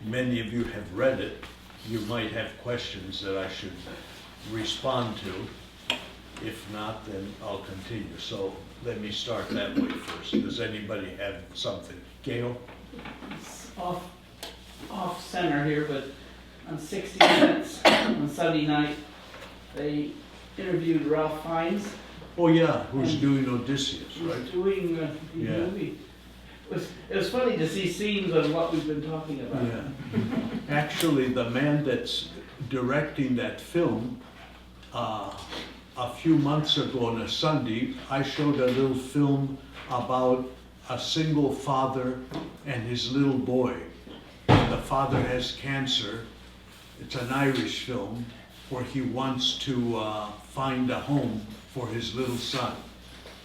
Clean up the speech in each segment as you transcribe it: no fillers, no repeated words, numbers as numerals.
many of you have read it, you might have questions that I should respond to. If not, then I'll continue. So let me start that way first. Does anybody have something? Gail? It's off center here, but on 60 Minutes on Sunday night, they interviewed Ralph Fiennes. Oh yeah, who's doing Odysseus, Who's right? doing the Yeah. movie. It was funny to see scenes of what we've been talking about. Yeah. Actually, the man that's directing that film, a few months ago on a Sunday, I showed a little film about a single father and his little boy. The father has cancer. It's an Irish film where he wants to find a home for his little son.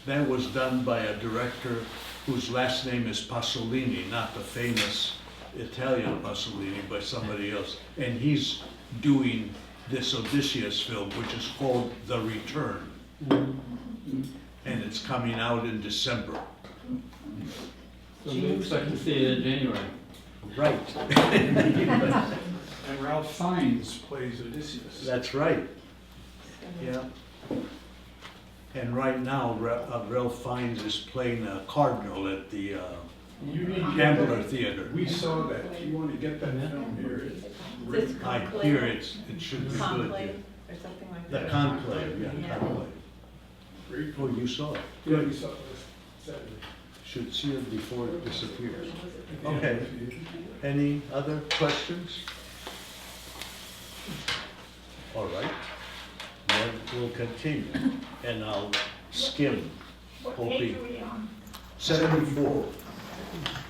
That was done by a director whose last name is Pasolini, not the famous Italian Pasolini, but somebody else. And he's doing this Odysseus film, which is called The Return. And it's coming out in December. So we expect to see it in January. Right. And Ralph Fiennes plays Odysseus. That's right. Yeah. And right now, Ralph Fiennes is playing a cardinal at the You need to get Gambler that. Theater. We saw that. You want to get that film here. This I conclave. hear it should be Conclave good. or something like The that. conclave, yeah, Yeah. conclave. Great. Oh, you saw it. Yeah, we saw it Saturday. Should see it before it disappears. Yeah. Okay. Any other questions? All right. Then we'll continue, and I'll skim, What hoping. page are we on? 74.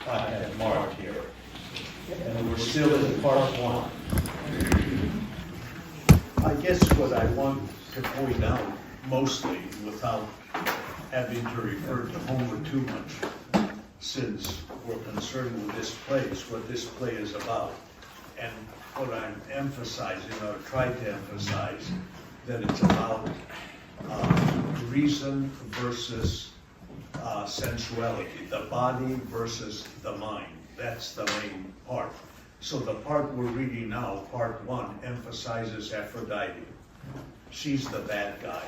I have marked here. And we're still in part one. I guess what I want to point out, mostly without having to refer to Homer too much, since we're concerned with this play, is what this play is about. And what I'm emphasizing, or trying to emphasize, that it's about reason versus sensuality, the body versus the mind. That's the main part. So the part we're reading now, part one, emphasizes Aphrodite. She's the bad guy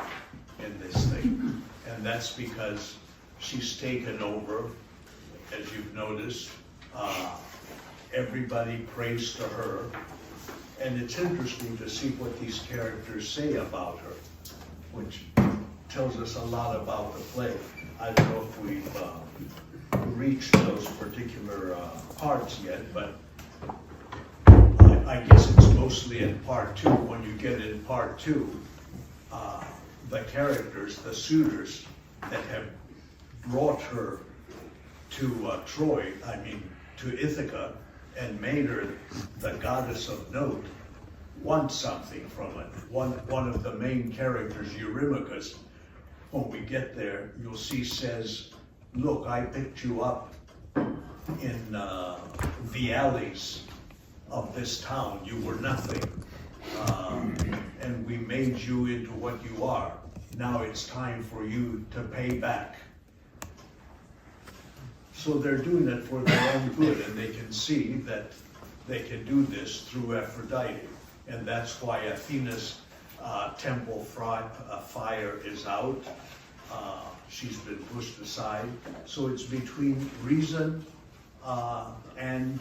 in this thing. And that's because she's taken over, as you've noticed. Everybody prays to her. And it's interesting to see what these characters say about her, which tells us a lot about the play. I don't know if we've reached those particular parts yet, but I guess it's mostly in part two. When you get in part two, the characters, the suitors that have brought her to Troy, to Ithaca, and made her the goddess of note, want something from it. One of the main characters, Eurymachus, when we get there, you'll see says, look, I picked you up in the alleys of this town. You were nothing. And we made you into what you are. Now it's time for you to pay back. So they're doing it for their own good, and they can see that they can do this through Aphrodite. And that's why Athena's temple fire is out. She's been pushed aside. So it's between reason and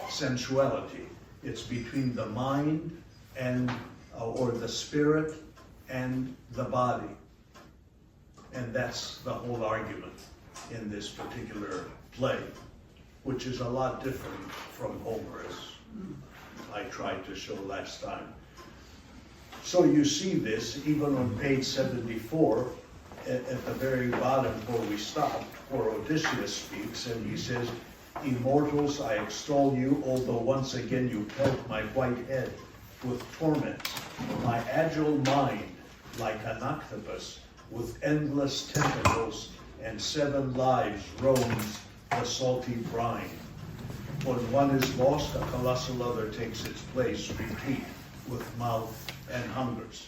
sensuality. It's between the mind and, or the spirit and the body. And that's the whole argument in this particular play, which is a lot different from Homer, as I tried to show last time. So you see this even on page 74, at the very bottom where we stop, where Odysseus speaks, and he says, "Immortals, I extol you, although once again you pelt my white head with torments. My agile mind, like an octopus, with endless tentacles and 7 lives roams the salty brine. When one is lost, a colossal other takes its place, replete with mouth and hungers."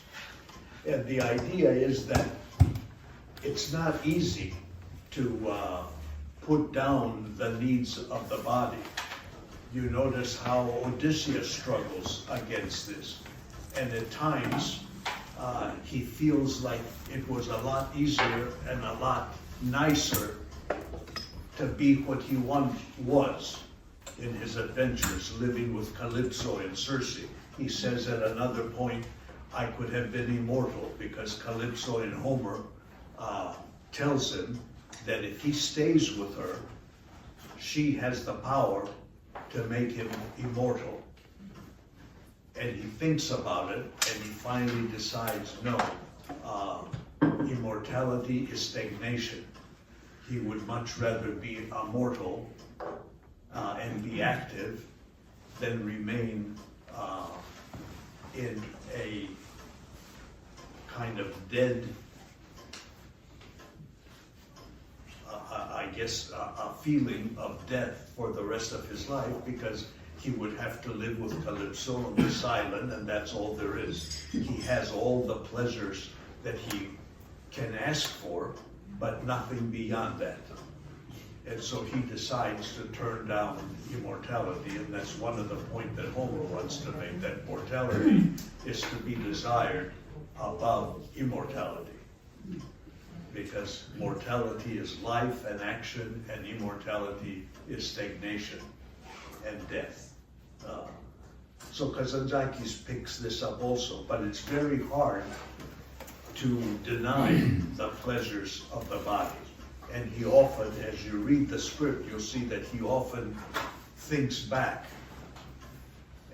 And the idea is that it's not easy to put down the needs of the body. you notice how Odysseus struggles against this. And at times, he feels like it was a lot easier and a lot nicer to be what he once was in his adventures, living with Calypso and Circe. He says at another point, I could have been immortal, because Calypso in Homer tells him that if he stays with her, she has the power to make him immortal. And he thinks about it, and he finally decides, no, immortality is stagnation. He would much rather be immortal and be active than remain in a kind of dead, I guess, a feeling of death for the rest of his life, because he would have to live with Calypso on this island, and that's all there is. He has all the pleasures that he can ask for, but nothing beyond that. And so he decides to turn down immortality, and that's one of the points that Homer wants to make, that mortality is to be desired above immortality. Because mortality is life and action, and immortality is stagnation and death. So Kazantzakis picks this up also, but it's very hard to deny the pleasures of the body. And he often, as you read the script, you'll see that he often thinks back.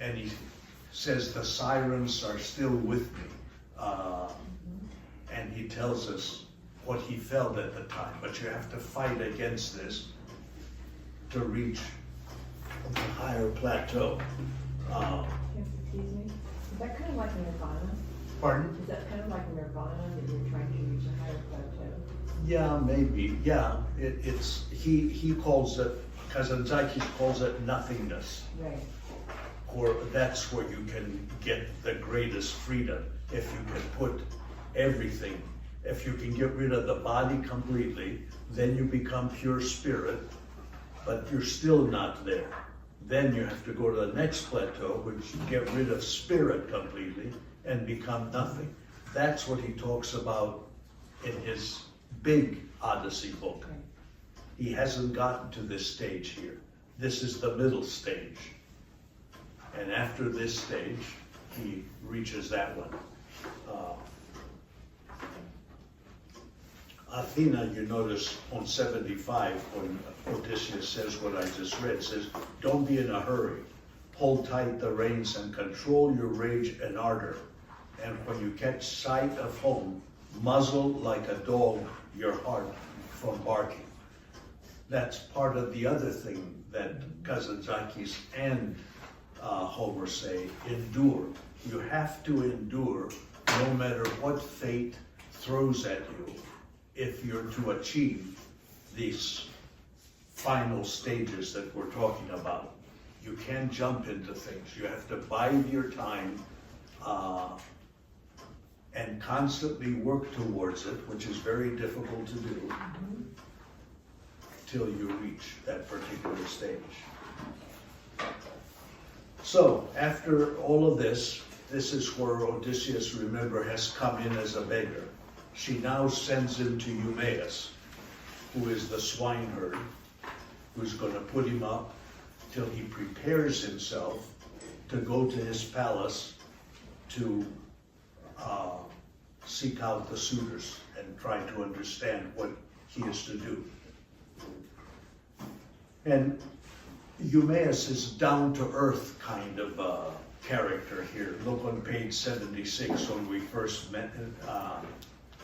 And he says, the sirens are still with me. And he tells us what he felt at the time. But you have to fight against this to reach the higher plateau. Excuse me, is that kind of like nirvana? Pardon? Is that kind of like nirvana, that you're trying to reach a higher plateau? Yeah, maybe. Yeah, he calls it, Kazantzakis calls it nothingness. Right. Or that's where you can get the greatest freedom, if you can put everything. If you can get rid of the body completely, then you become pure spirit, but you're still not there. Then you have to go to the next plateau, which you get rid of spirit completely and become nothing. That's what he talks about in his big Odyssey book. Okay. He hasn't gotten to this stage here. This is the middle stage. And after this stage, he reaches that one. Athena, you notice on 75, when Odysseus says what I just read, says, don't be in a hurry. Hold tight the reins and control your rage and ardor. And when you catch sight of home, muzzle like a dog your heart from barking. That's part of the other thing that Kazantzakis and Homer say, endure. You have to endure no matter what fate throws at you if you're to achieve these final stages that we're talking about. You can't jump into things. You have to bide your time and constantly work towards it, which is very difficult to do, till you reach that particular stage. So, after all of this, this is where Odysseus, remember, has come in as a beggar. She now sends him to Eumaeus, who is the swineherd, who's going to put him up till he prepares himself to go to his palace to seek out the suitors and try to understand what he is to do. And Eumaeus is down-to-earth kind of character here. Look on page 76 when we first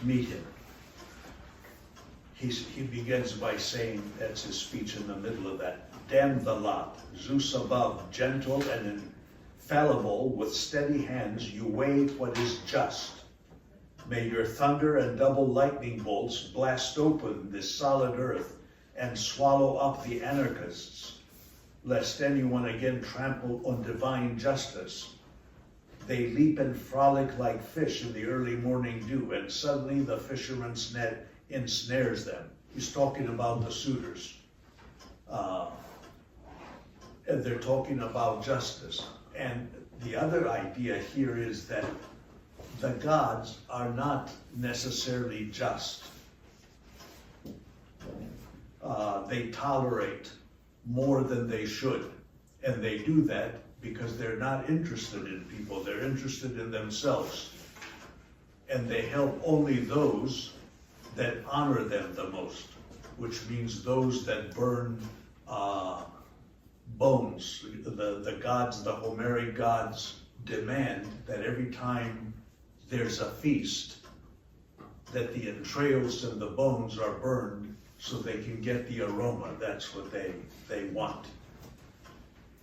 meet him. He begins by saying, that's his speech in the middle of that, damn the lot, Zeus above, gentle and infallible, with steady hands you weigh what is just. May your thunder and double lightning bolts blast open this solid earth and swallow up the anarchists, lest anyone again trample on divine justice. They leap and frolic like fish in the early morning dew, and suddenly the fisherman's net ensnares them. He's talking about the suitors. and they're talking about justice. And the other idea here is that the gods are not necessarily just. They tolerate more than they should. And they do that because they're not interested in people, they're interested in themselves. And they help only those that honor them the most, which means those that burn bones. The gods, the Homeric gods, demand that every time there's a feast, that the entrails and the bones are burned so they can get the aroma. That's what they want.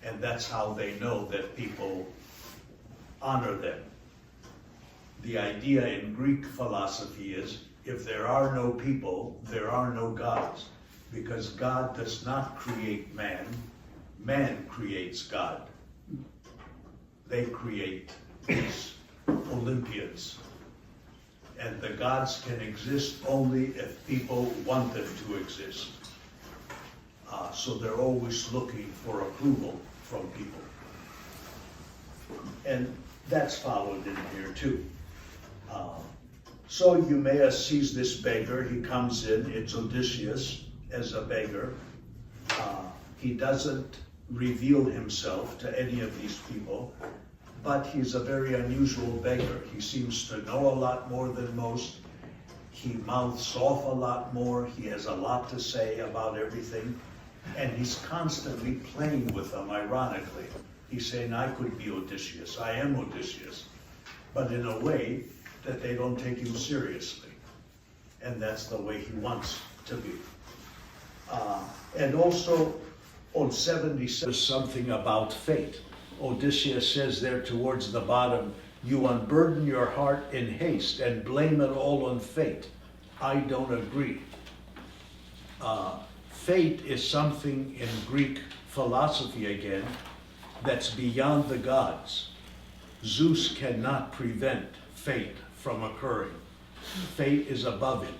And that's how they know that people honor them. The idea in Greek philosophy is, if there are no people, there are no gods. Because God does not create man, man creates God. They create these Olympians. And the gods can exist only if people want them to exist. So they're always looking for approval from people. And that's followed in here too. So Eumaeus sees this beggar, he comes in, it's Odysseus as a beggar. He doesn't reveal himself to any of these people, but he's a very unusual beggar. He seems to know a lot more than most. He mouths off a lot more. He has a lot to say about everything. And he's constantly playing with them, ironically. He's saying, I could be Odysseus, I am Odysseus, but in a way that they don't take him seriously. And that's the way he wants to be. And also, on 77, there's something about fate. Odysseus says there towards the bottom, you unburden your heart in haste and blame it all on fate. I don't agree. Fate is something in Greek philosophy again that's beyond the gods. Zeus cannot prevent fate from occurring. Fate is above it.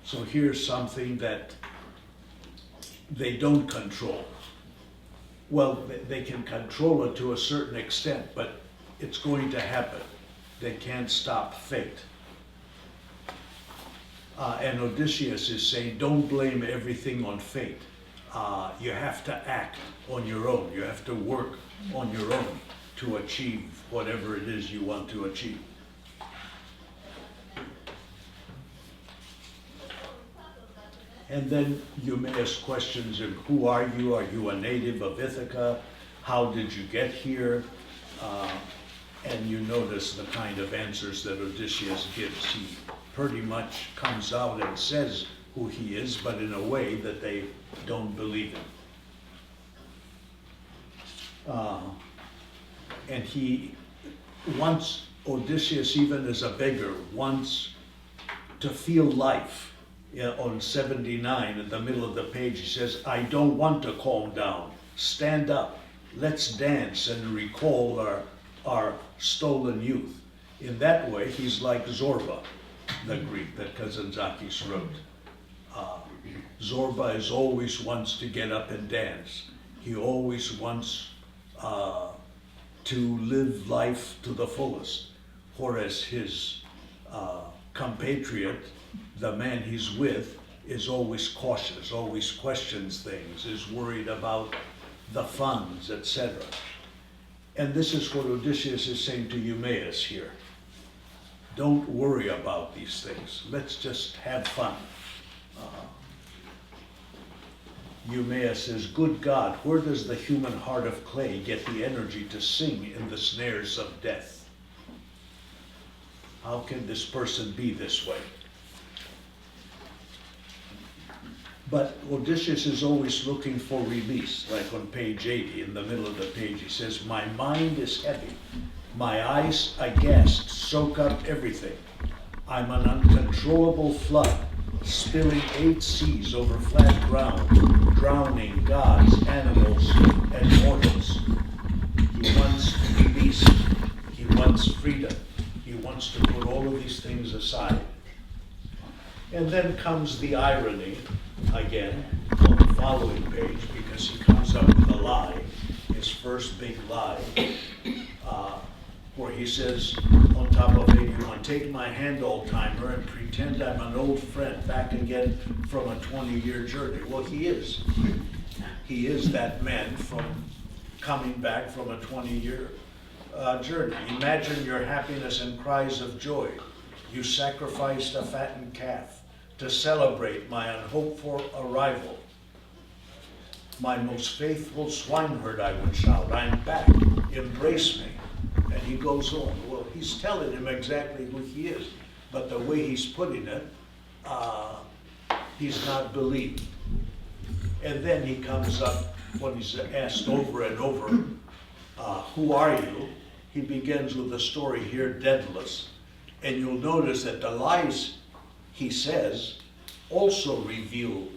So here's something that they don't control. Well, they can control it to a certain extent, but it's going to happen. They can't stop fate. And Odysseus is saying, don't blame everything on fate. You have to act on your own. You have to work on your own to achieve whatever it is you want to achieve. And then Eumaeus questions him, who are you? Are you a native of Ithaca? How did you get here? And you notice the kind of answers that Odysseus gives. He pretty much comes out and says who he is, but in a way that they don't believe him. And he wants, Odysseus, even as a beggar, wants to feel life. On 79, in the middle of the page, he says, I don't want to calm down. Stand up. Let's dance and recall our stolen youth. In that way, he's like Zorba, the Greek that Kazantzakis wrote. Zorba is always wants to get up and dance. He always wants to live life to the fullest, whereas his compatriot, the man he's with, is always cautious, always questions things, is worried about the funds, etc. And this is what Odysseus is saying to Eumaeus here. Don't worry about these things. Let's just have fun. Eumaeus says, good God, where does the human heart of clay get the energy to sing in the snares of death? How can this person be this way? But Odysseus is always looking for release, like on page 80, in the middle of the page, he says, my mind is heavy, my eyes aghast, soak up everything. I'm an uncontrollable flood, spilling 8 seas over flat ground, drowning gods, animals, and mortals. He wants release, he wants freedom, he wants to put all of these things aside. And then comes the irony, again, on the following page, because he comes comes up with a lie, his first big lie, where he says on top of 81, take my hand, old timer, and pretend I'm an old friend back again from a 20-year journey. Well, he is. He is that man from coming back from a 20-year journey. Imagine your happiness and cries of joy. You sacrificed a fattened calf to celebrate my unhoped-for arrival. My most faithful swineherd, I would shout, I'm back, embrace me. And he goes on. Well, he's telling him exactly who he is, but the way he's putting it, he's not believed. And then he comes up, when he's asked over and over, who are you? He begins with the story here, Daedalus. And you'll notice that the lies he says also reveal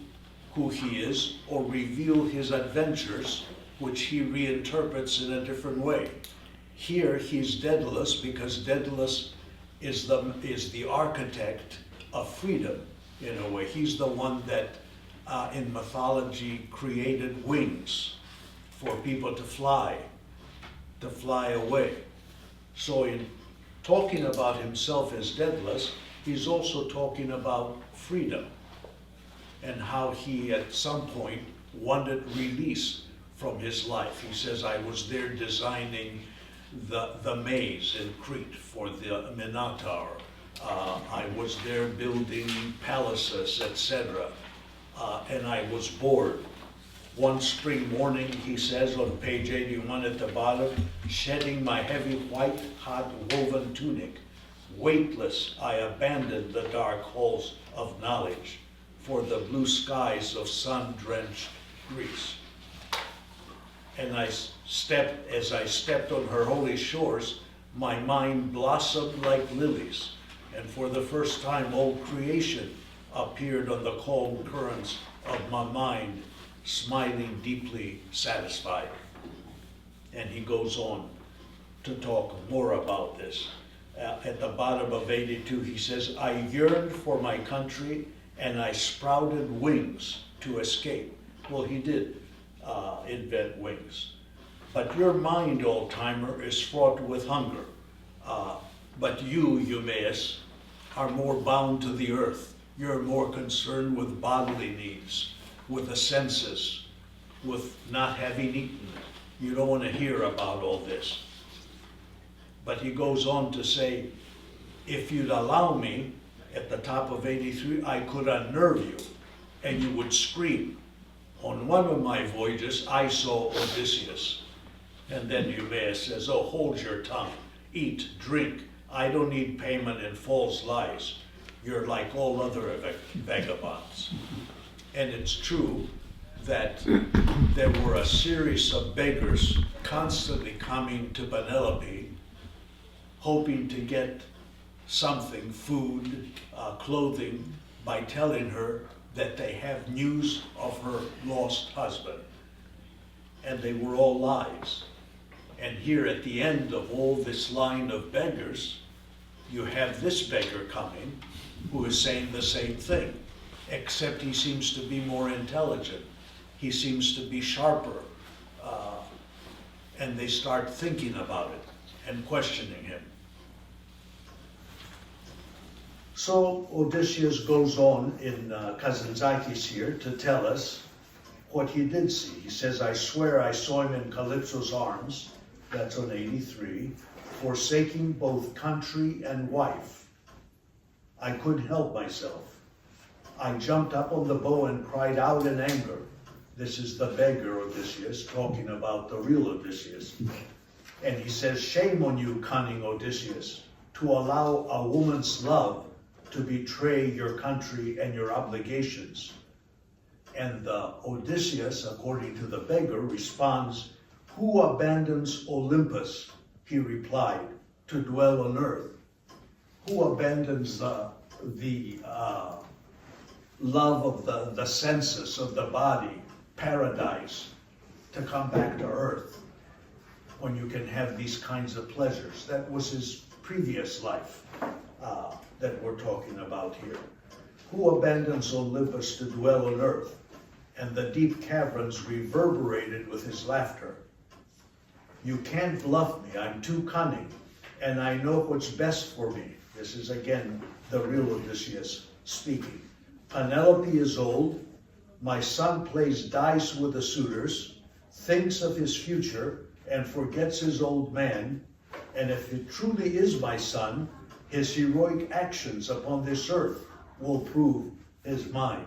who he is or reveal his adventures, which he reinterprets in a different way. Here he's Daedalus because Daedalus is the architect of freedom in a way. He's the one that in mythology created wings for people to fly away. So in talking about himself as Daedalus, he's also talking about freedom and how he at some point wanted release from his life. He says, I was there designing the maze in Crete for the Minotaur. I was there building palaces, etc. And I was bored. One spring morning, he says on page 81 at the bottom, shedding my heavy white, hot woven tunic, weightless I abandoned the dark halls of knowledge for the blue skies of sun-drenched Greece. And as I stepped on her holy shores, my mind blossomed like lilies, and for the first time all creation appeared on the calm currents of my mind, smiling deeply satisfied. And he goes on to talk more about this. At the bottom of 82, he says, I yearned for my country and I sprouted wings to escape. Well, he did invent wings. But your mind, old timer, is fraught with hunger. But you, Eumaeus, are more bound to the earth. You're more concerned with bodily needs, with the senses, with not having eaten. You don't want to hear about all this. But he goes on to say, if you'd allow me, at the top of 83, I could unnerve you, and you would scream. On one of my voyages, I saw Odysseus. And then Eumaeus says, oh, hold your tongue, eat, drink. I don't need payment in false lies. You're like all other vagabonds. And it's true that there were a series of beggars constantly coming to Penelope, hoping to get something, food, clothing, by telling her that they have news of her lost husband. And they were all lies. And here at the end of all this line of beggars, you have this beggar coming who is saying the same thing, except he seems to be more intelligent. He seems to be sharper. And they start thinking about it and questioning him. So Odysseus goes on in Kazantzakis here to tell us what he did see. He says, I swear I saw him in Calypso's arms, that's on 83, forsaking both country and wife. I couldn't help myself. I jumped up on the bow and cried out in anger. This is the beggar Odysseus talking about the real Odysseus. And he says, shame on you, cunning Odysseus, to allow a woman's love to betray your country and your obligations. And the Odysseus, according to the beggar, responds, who abandons Olympus, he replied, to dwell on earth? Who abandons the love of the senses of the body, paradise, to come back to earth when you can have these kinds of pleasures? That was his previous life that we're talking about here. Who abandons Olympus to dwell on earth? and the deep caverns reverberated with his laughter. You can't bluff me, I'm too cunning, and I know what's best for me. This is again the real Odysseus speaking. Penelope is old, my son plays dice with the suitors, thinks of his future, and forgets his old man, and if it truly is my son, his heroic actions upon this earth will prove his mind.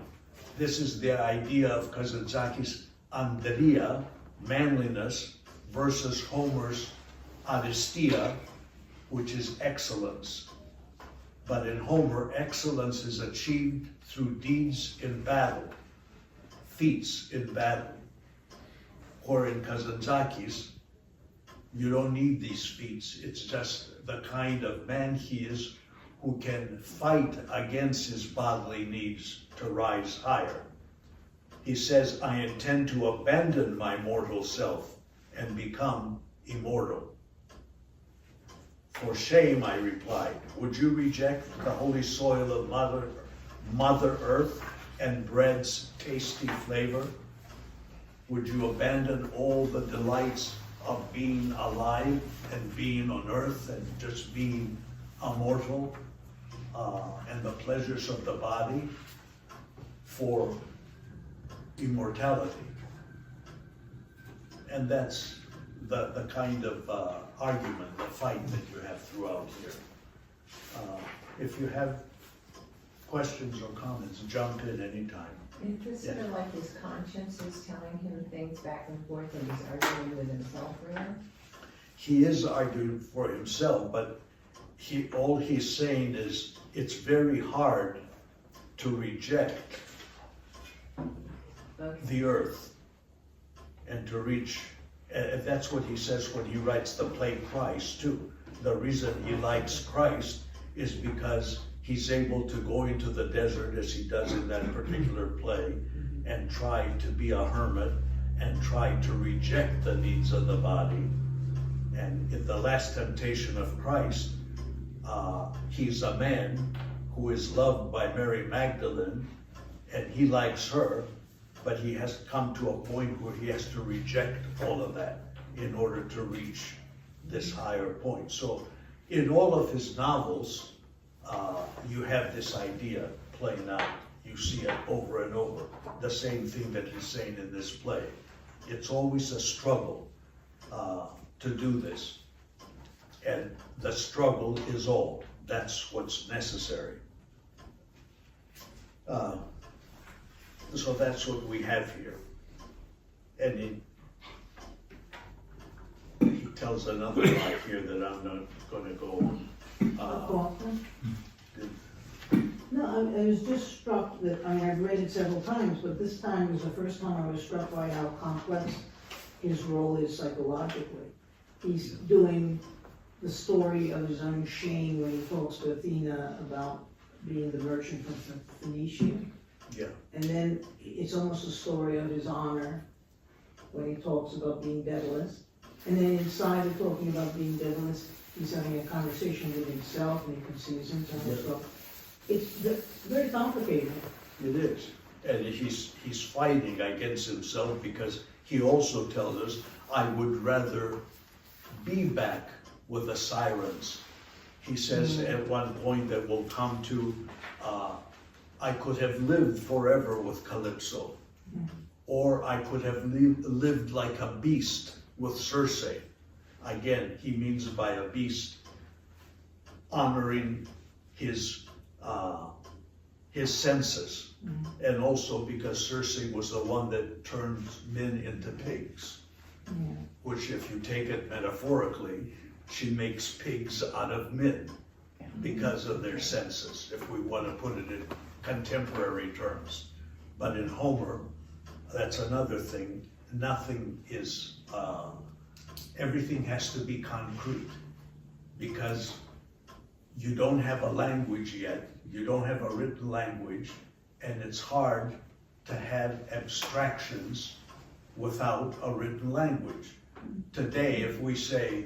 This is the idea of Kazantzakis' andria, manliness, versus Homer's aristia, which is excellence. But in Homer, excellence is achieved through deeds in battle, feats in battle. Or in Kazantzakis, you don't need these feats. It's just the kind of man he is who can fight against his bodily needs to rise higher. He says, I intend to abandon my mortal self and become immortal. For shame, I replied, would you reject the holy soil of Mother Earth and bread's tasty flavor? Would you abandon all the delights of being alive and being on earth and just being immortal and the pleasures of the body for immortality? And that's the kind of argument, the fight that you have throughout here. If you have questions or comments, jump in anytime. Is this sort of like his conscience is telling him things back and forth and he's arguing with himself, really? He is arguing for himself, but all he's saying is it's very hard to reject the earth and to reach, and that's what he says when he writes the play Christ too. The reason he likes Christ is because he's able to go into the desert, as he does in that particular play, and try to be a hermit and try to reject the needs of the body. And in the last temptation of Christ, he's a man who is loved by Mary Magdalene, and he likes her, but he has come to a point where he has to reject all of that in order to reach this higher point. So in all of his novels, you have this idea playing out. You see it over and over. The same thing that he's saying in this play. It's always a struggle to do this. And the struggle is all. That's what's necessary. So that's what we have here. And he tells another lie here that I'm not going to go on. No, I was just struck that, I mean, I've read it several times, but this time was the first time I was struck by how complex his role is psychologically. He's doing the story of his own shame when he talks to Athena about being the merchant from Phoenicia. Yeah. And then it's almost a story of his honor when he talks about being devillous. And then inside of talking about being devillous, he's having a conversation with himself and he conceives himself. It's very complicated. It is. And he's fighting against himself because he also tells us, I would rather be back with the sirens. He says at one point that we'll come to, I could have lived forever with Calypso, or I could have lived like a beast with Circe. Again, he means by a beast honoring his senses, and also because Circe was the one that turned men into pigs, which if you take it metaphorically, she makes pigs out of men because of their senses, if we want to put it in contemporary terms. But in Homer, that's another thing. Nothing is, everything has to be concrete because you don't have a language yet. You don't have a written language, and it's hard to have abstractions without a written language. Today, if we say,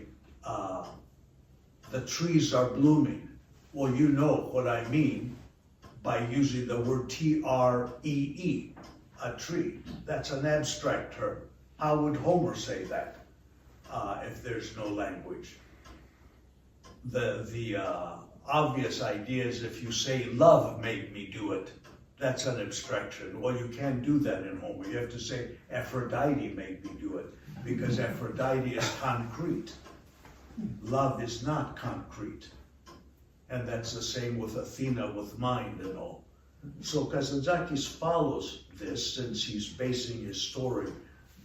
the trees are blooming, well, you know what I mean by using the word T-R-E-E. a tree. That's an abstract term. How would Homer say that if there's no language? The obvious idea is if you say love made me do it, that's an abstraction. Well, you can't do that in Homer. You have to say Aphrodite made me do it, because Aphrodite is concrete. Love is not concrete. And that's the same with Athena, with mind and all. So Kazantzakis follows this, since he's basing his story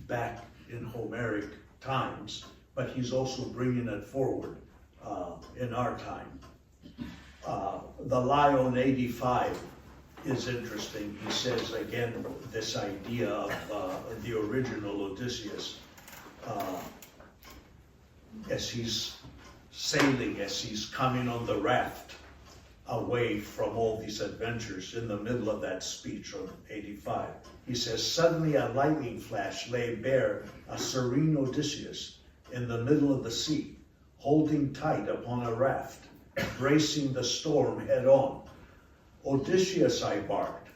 back in Homeric times, but he's also bringing it forward in our time. The lie on 85 is interesting. He says again this idea of the original Odysseus, as he's sailing, as he's coming on the raft away from all these adventures. In the middle of that speech on 85, he says, suddenly a lightning flash lay bare a serene Odysseus in the middle of the sea, holding tight upon a raft, bracing the storm head on. Odysseus, I barked,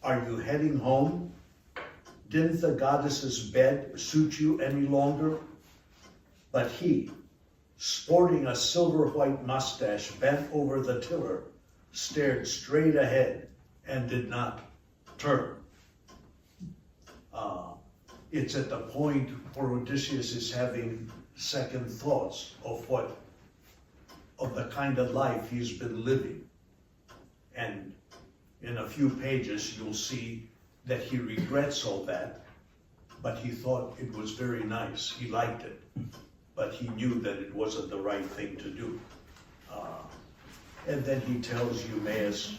are you heading home? Didn't the goddess's bed suit you any longer? But he, sporting a silver white mustache bent over the tiller, stared straight ahead and did not turn. It's at the point where Odysseus is having second thoughts of the kind of life he's been living. And in a few pages, you'll see that he regrets all that, but he thought it was very nice. He liked it, but he knew that it wasn't the right thing to do. And then he tells Eumaeus,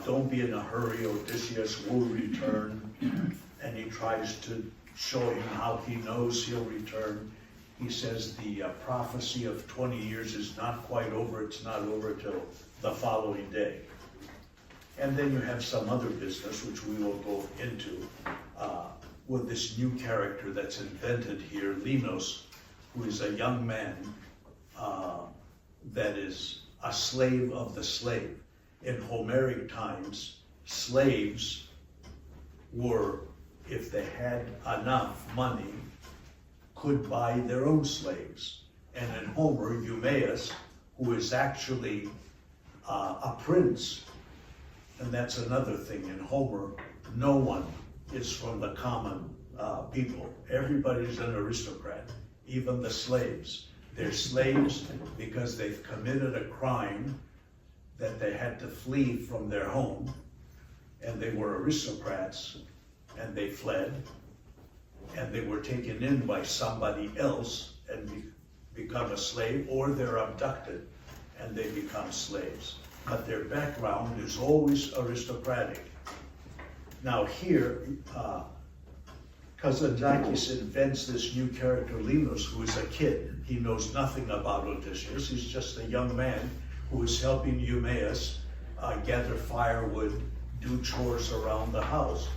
don't be in a hurry, Odysseus will return. And he tries to show him how he knows he'll return. He says the prophecy of 20 years is not quite over. It's not over till the following day. And then you have some other business, which we will go into, with this new character that's invented here, Linos, who is a young man that is a slave of the slave. In Homeric times, slaves were, if they had enough money, could buy their own slaves. And in Homer, Eumaeus, who is actually a prince, and that's another thing. In Homer, no one is from the common people. Everybody's an aristocrat, even the slaves. They're slaves because they've committed a crime that they had to flee from their home, and they were aristocrats, and they fled, and they were taken in by somebody else and become a slave, or they're abducted and they become slaves. But their background is always aristocratic. Now here, Kazantzakis invents this new character, Linos, who is a kid. He knows nothing about Odysseus. He's just a young man who is helping Eumaeus gather firewood, do chores around the house.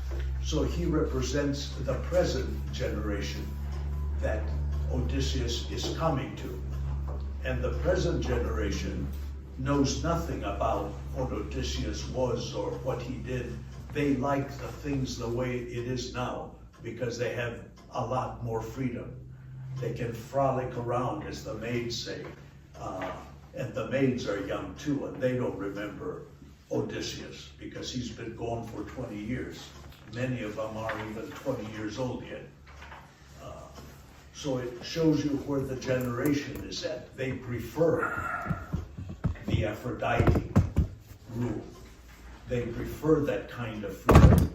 So he represents the present generation that Odysseus is coming to. And the present generation knows nothing about what Odysseus was or what he did. They like the things the way it is now because they have a lot more freedom. They can frolic around, as the maids say. And the maids are young too, and they don't remember Odysseus because he's been gone for 20 years. Many of them aren't even 20 years old yet. So it shows you where the generation is at. They prefer the Aphrodite rule. They prefer that kind of freedom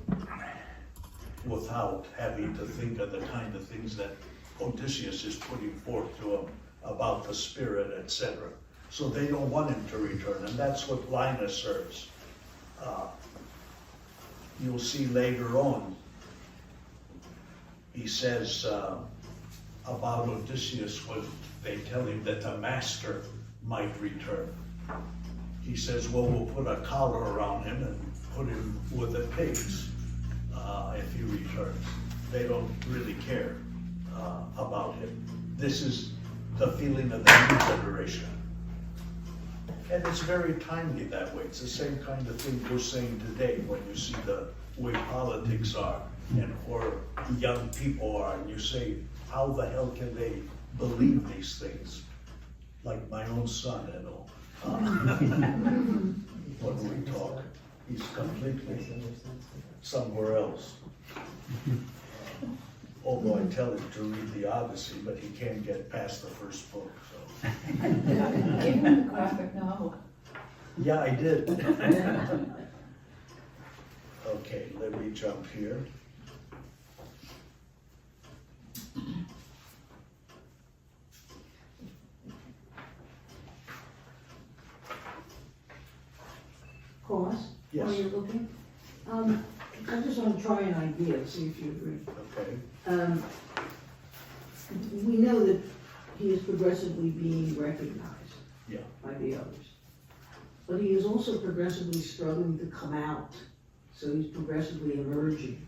without having to think of the kind of things that Odysseus is putting forth to them about the spirit, etc. So they don't want him to return, and that's what Linus serves. You'll see later on, he says about Odysseus when they tell him that the master might return. He says, well, we'll put a collar around him and put him with the pigs if he returns. They don't really care about him. This is the feeling of the new generation. And it's very timely that way. It's the same kind of thing we're saying today when you see the way politics are and where young people are, and you say, how the hell can they believe these things? Like my own son and all. When we talk, he's completely somewhere else. Although I tell him to read the Odyssey, but he can't get past the first book, so. Give him the graphic novel. Yeah, I did. Okay, let me jump here. Cost? Yes. While you're looking? I just want to try an idea, see if you agree. Okay, We know that he is progressively being recognized yeah, by the others. But he is also progressively struggling to come out, so he's progressively emerging.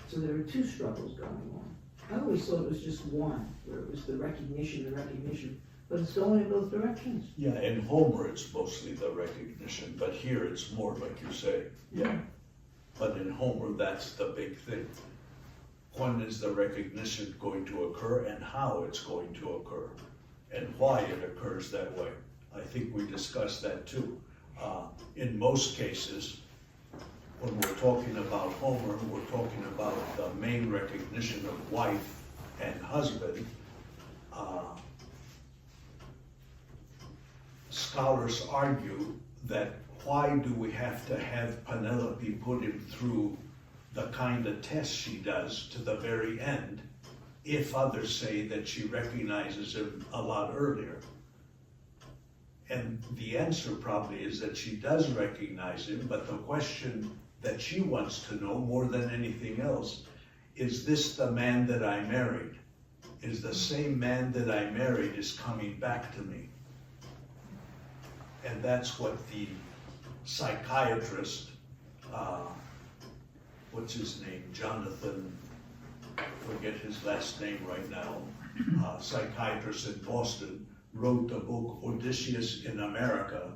So there are two struggles going on. I always thought it was just one, where it was the recognition, but it's going in both directions. yeah, in Homer, it's mostly the recognition, but here it's more like you say, yeah. But in Homer, that's the big thing. When is the recognition going to occur and how it's going to occur and why it occurs that way? I think we discussed that too. In most cases, when we're talking about Homer, we're talking about the main recognition of wife and husband. Scholars argue that why do we have to have Penelope put him through the kind of test she does to the very end, if others say that she recognizes him a lot earlier? And the answer probably is that she does recognize him, but the question that she wants to know more than anything else, is this the man that I married? Is the same man that I married is coming back to me? And that's what the psychiatrist, what's his name, Jonathan, forget his last name right now, psychiatrist in Boston, wrote the book Odysseus in America,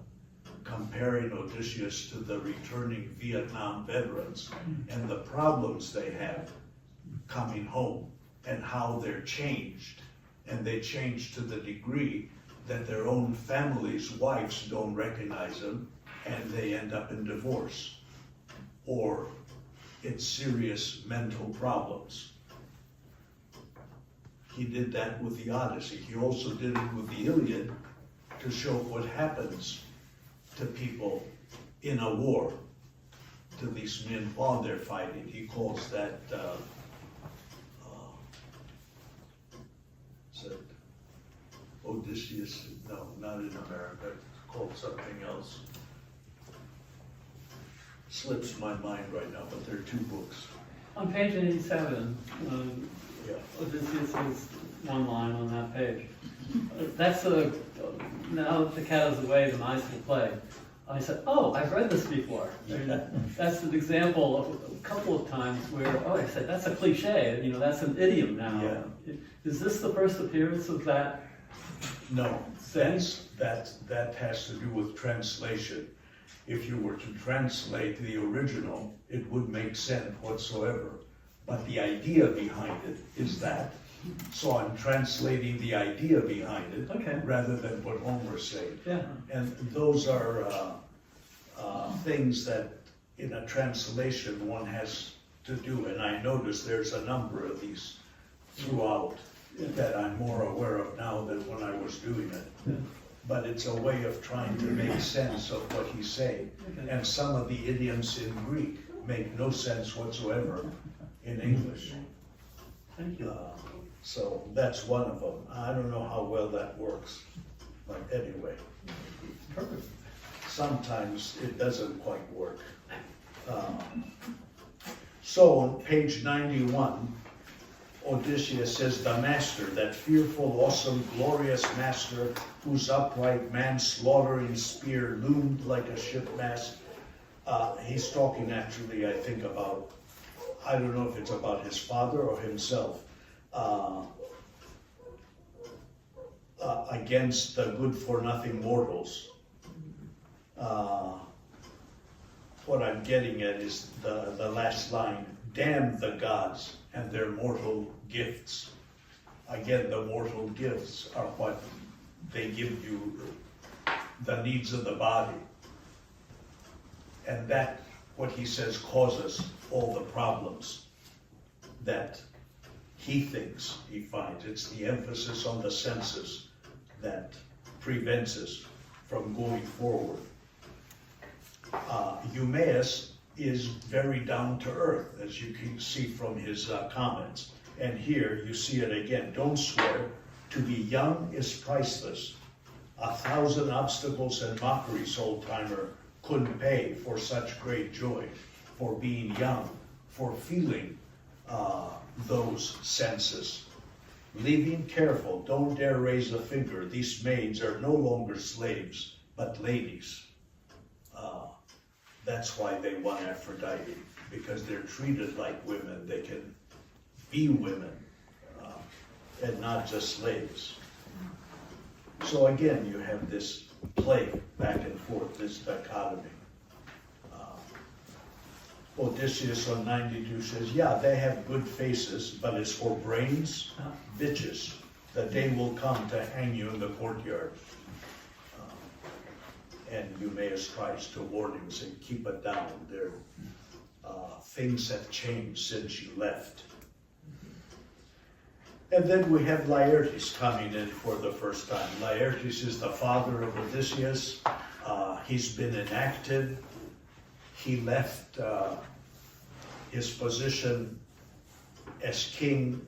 comparing Odysseus to the returning Vietnam veterans and the problems they have coming home and how they're changed. And they change to the degree that their own families' wives don't recognize them and they end up in divorce or in serious mental problems. He did that with the Odyssey. He also did it with the Iliad to show what happens to people in a war, to these men while they're fighting. He calls that, is it Odysseus? No, not in America. It's called something else. Slips my mind right now, but there are two books. On page 87, Yeah. Odysseus is one line on that page. That's now that the cat is away, the mice will play. I said, oh, I've read this before. I mean, that's an example of a couple of times where, oh, I said, that's a cliche, you know, that's an idiom now. Yeah. Is this the first appearance of that? No, that has to do with translation. If you were to translate the original, it would make sense whatsoever. But the idea behind it is that. So I'm translating the idea behind it Okay. rather than what Homer's saying. Yeah. And those are things that in a translation one has to do. And I notice there's a number of these throughout that I'm more aware of now than when I was doing it. Yeah. But it's a way of trying to make sense of what he's saying. Okay. And some of the idioms in Greek make no sense whatsoever in English. Thank you. So that's one of them. I don't know how well that works, but anyway, Perfect. sometimes it doesn't quite work. So on page 91, Odysseus says, the master, that fearful, awesome, glorious master, whose upright man-slaughtering spear loomed like a shipmast. He's talking actually, I think, about, I don't know if it's about his father or himself, against the good-for-nothing mortals. what I'm getting at is the last line, damn the gods and their mortal gifts. Again, the mortal gifts are what they give you, the needs of the body. And that, what he says, causes all the problems that he thinks he finds. It's the emphasis on the senses that prevents us from going forward. Eumaeus is very down to earth, as you can see from his comments. And here you see it again. Don't swear. To be young is priceless. 1,000 obstacles and mockeries, old timer, couldn't pay for such great joy, for being young, for feeling those senses. Living careful, don't dare raise a finger. These maids are no longer slaves, but ladies. That's why they want Aphrodite, because they're treated like women. They can be women and not just slaves. So again, you have this play back and forth, this dichotomy. Odysseus on 92 says, yeah, they have good faces, but as for brains, bitches. The day will come to hang you in the courtyard. And Eumaeus tries to warn him, saying, keep it down. Things have changed since you left. And then we have Laertes coming in for the first time. Laertes is the father of Odysseus. He's been inactive. He left his position as king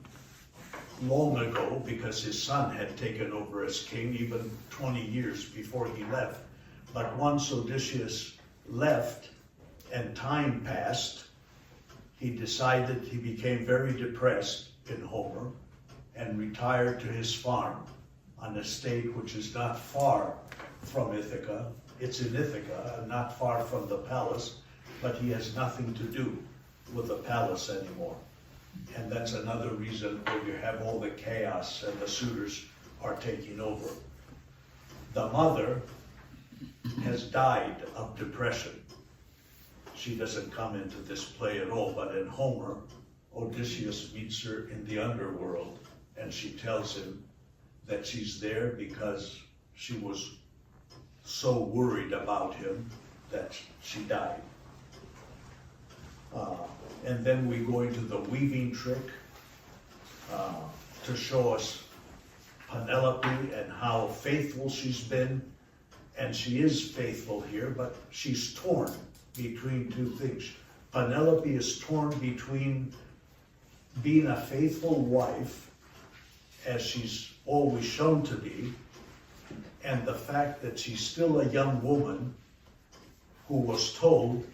long ago because his son had taken over as king even 20 years before he left. But once Odysseus left and time passed, he became very depressed in Homer and retired to his farm on a estate which is not far from Ithaca. It's in Ithaca, not far from the palace, but he has nothing to do with the palace anymore. And that's another reason where you have all the chaos and the suitors are taking over. The mother has died of depression. She doesn't come into this play at all, but in Homer, Odysseus meets her in the underworld, and she tells him that she's there because she was so worried about him that she died. And then we go into the weaving trick to show us Penelope and how faithful she's been. And she is faithful here, but she's torn between two things. Penelope is torn between being a faithful wife, as she's always shown to be, and the fact that she's still a young woman who was told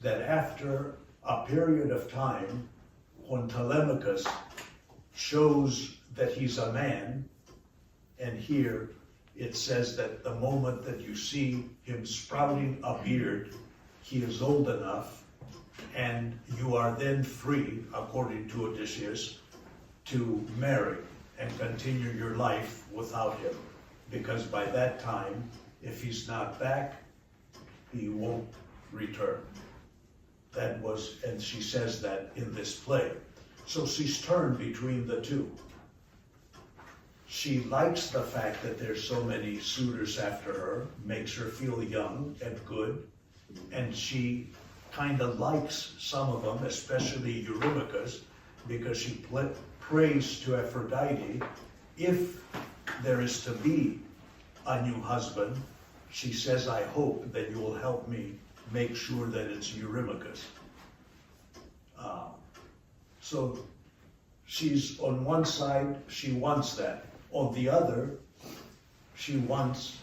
that after a period of time, when Telemachus shows that he's a man, and here it says that the moment that you see him sprouting a beard, he is old enough, and you are then free, according to Odysseus, to marry and continue your life without him. Because by that time, if he's not back, he won't return. That was, and she says that in this play. So she's turned between the two. She likes the fact that there's so many suitors after her, makes her feel young and good, and she kind of likes some of them, especially Eurymachus, because she prays to Aphrodite, if there is to be a new husband, she says, I hope that you will help me make sure that it's Eurymachus. So she's on one side, she wants that. On the other, she wants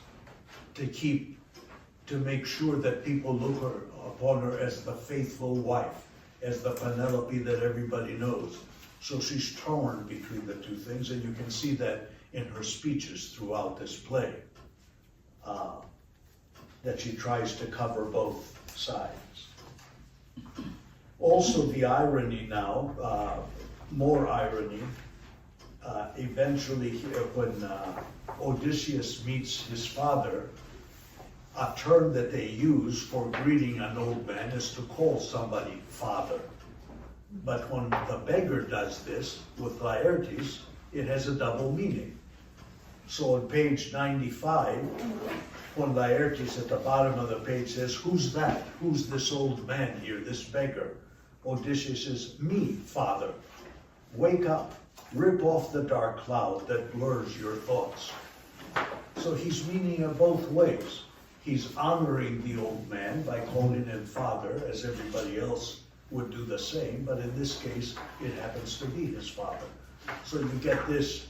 to make sure that people look upon her as the faithful wife, as the Penelope that everybody knows. So she's torn between the two things, and you can see that in her speeches throughout this play, that she tries to cover both sides. Also the irony now, more irony, eventually when Odysseus meets his father, a term that they use for greeting an old man is to call somebody father. But when the beggar does this with Laertes, it has a double meaning. So on page 95, when Laertes at the bottom of the page says, "Who's that? Who's this old man here, this beggar?" Odysseus says, "Me, father. Wake up, rip off the dark cloud that blurs your thoughts." So he's meaning it both ways. He's honoring the old man by calling him father, as everybody else would do the same, but in this case, it happens to be his father. So you get this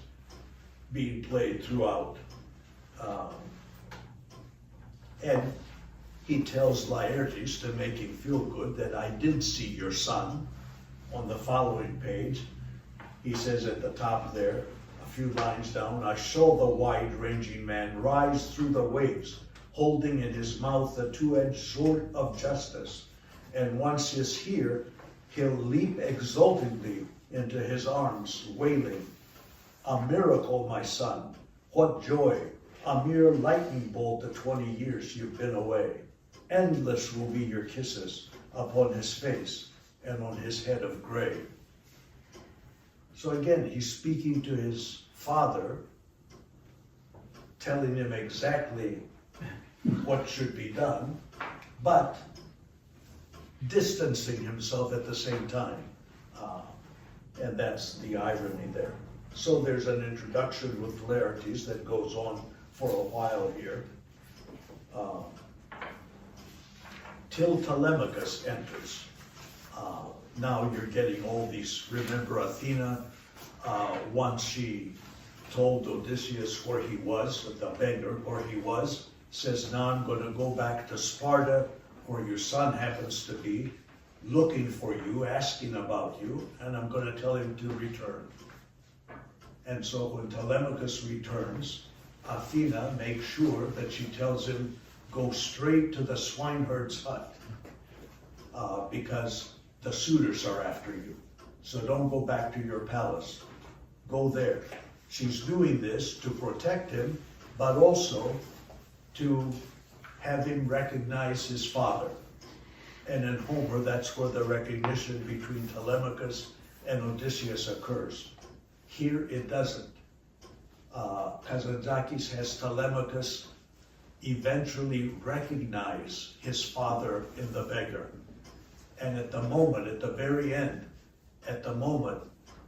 being played throughout. And he tells Laertes, to make him feel good, that I did see your son. On the following page, he says at the top there, a few lines down, I saw the wide-ranging man rise through the waves, holding in his mouth the two-edged sword of justice. And once he's here, he'll leap exultingly into his arms, wailing, a miracle, my son, what joy, a mere lightning bolt the 20 years you've been away. Endless will be your kisses upon his face and on his head of gray. So again, he's speaking to his father, telling him exactly what should be done, but distancing himself at the same time. And that's the irony there. So there's an introduction with Laertes that goes on for a while here. Till Telemachus enters. Now you're getting all these, remember Athena, once she told Odysseus where he was, the beggar where he was, says, now I'm going to go back to Sparta, where your son happens to be, looking for you, asking about you, and I'm going to tell him to return. And so when Telemachus returns, Athena makes sure that she tells him, go straight to the swineherd's hut, because the suitors are after you. So don't go back to your palace. Go there. She's doing this to protect him, but also to have him recognize his father. And in Homer, that's where the recognition between Telemachus and Odysseus occurs. Here it doesn't. Kazantzakis has Telemachus eventually recognize his father in the beggar. And at the moment, at the very end, at the moment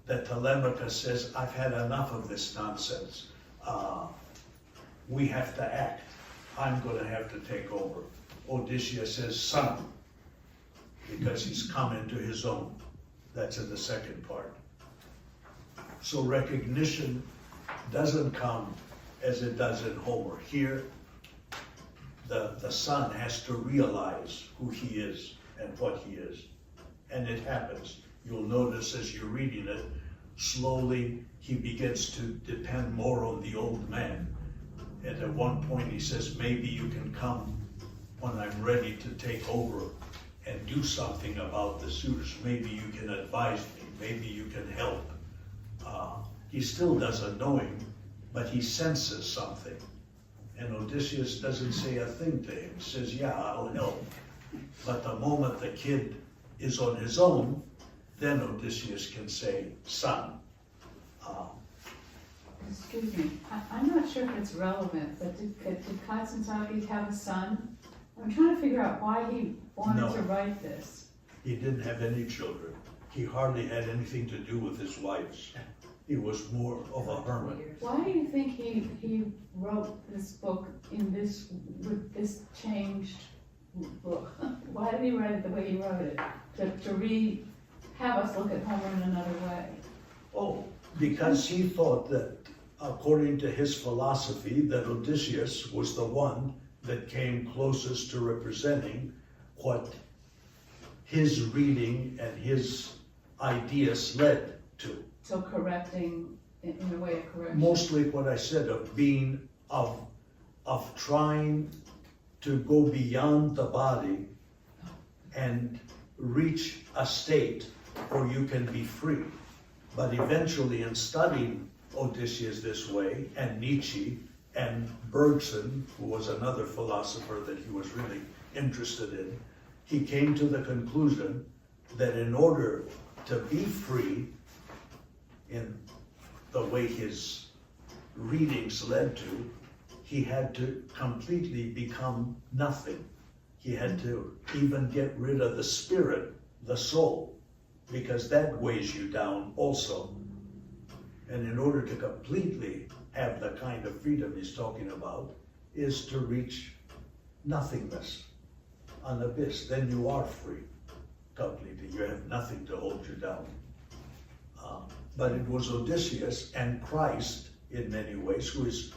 that Telemachus says, I've had enough of this nonsense. We have to act. I'm going to have to take over. Odysseus says, son, because he's come into his own. That's in the second part. So recognition doesn't come as it does in Homer. Here, the son has to realize who he is and what he is. And it happens. You'll notice as you're reading it, slowly he begins to depend more on the old man. And at one point he says, maybe you can come when I'm ready to take over and do something about the suitors. Maybe you can advise me. Maybe you can help. He still doesn't know him, but he senses something. And Odysseus doesn't say a thing to him. He says, yeah, I'll help. But the moment the kid is on his own, then Odysseus can say, son. Excuse me, I'm not sure if it's relevant, but did Kazantzakis have a son? I'm trying to figure out why he wanted to write this. He didn't have any children. He hardly had anything to do with his wives. He was more of a hermit. Why do you think he wrote this book in this, with this changed book? Why did he write it the way he wrote it? To have us look at Homer in another way? Oh, because he thought that, according to his philosophy, that Odysseus was the one that came closest to representing what his reading and his ideas led to. So correcting, in a way of correction? Mostly what I said of being, of trying to go beyond the body and reach a state where you can be free. But eventually in studying Odysseus this way, and Nietzsche, And Bergson, who was another philosopher that he was really interested in, he came to the conclusion that in order to be free in the way his readings led to, he had to completely become nothing. He had to even get rid of the spirit, the soul, because that weighs you down also. And in order to completely have the kind of freedom he's talking about, is to reach nothingness, an abyss. Then you are free completely. You have nothing to hold you down. But it was Odysseus and Christ, in many ways, who is,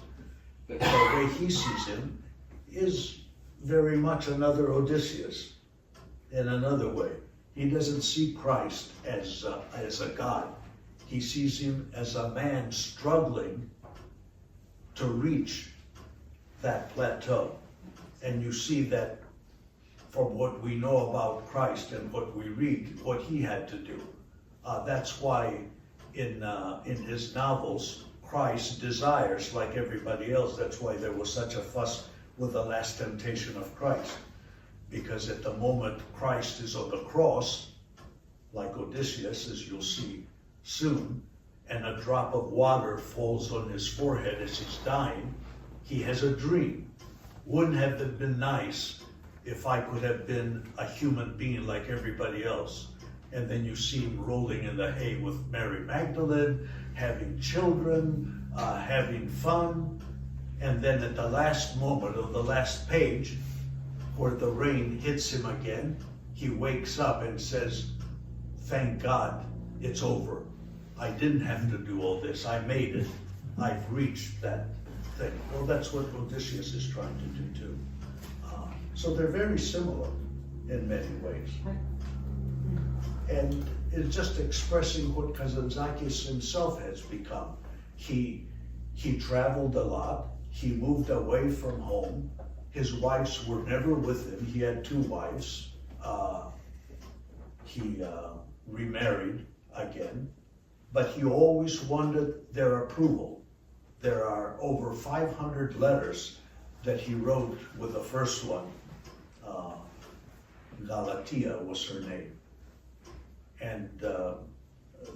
the way he sees him, is very much another Odysseus in another way. He doesn't see Christ as a god. He sees him as a man struggling to reach that plateau. And you see that from what we know about Christ and what we read, what he had to do. That's why in his novels, Christ desires like everybody else. That's why there was such a fuss with the last temptation of Christ. Because at the moment Christ is on the cross, like Odysseus, as you'll see soon, and a drop of water falls on his forehead as he's dying, he has a dream. Wouldn't have it been nice if I could have been a human being like everybody else? And then you see him rolling in the hay with Mary Magdalene, having children, having fun. And then at the last moment of the last page, where the rain hits him again, he wakes up and says, thank God, it's over. I didn't have to do all this. I made it. I've reached that thing. Well, that's what Odysseus is trying to do too. So they're very similar in many ways. And it's just expressing what Kazantzakis himself has become. He traveled a lot. He moved away from home. His wives were never with him. He had 2 wives. He remarried again, but he always wanted their approval. There are over 500 letters that he wrote with the first one. Galatea was her name. And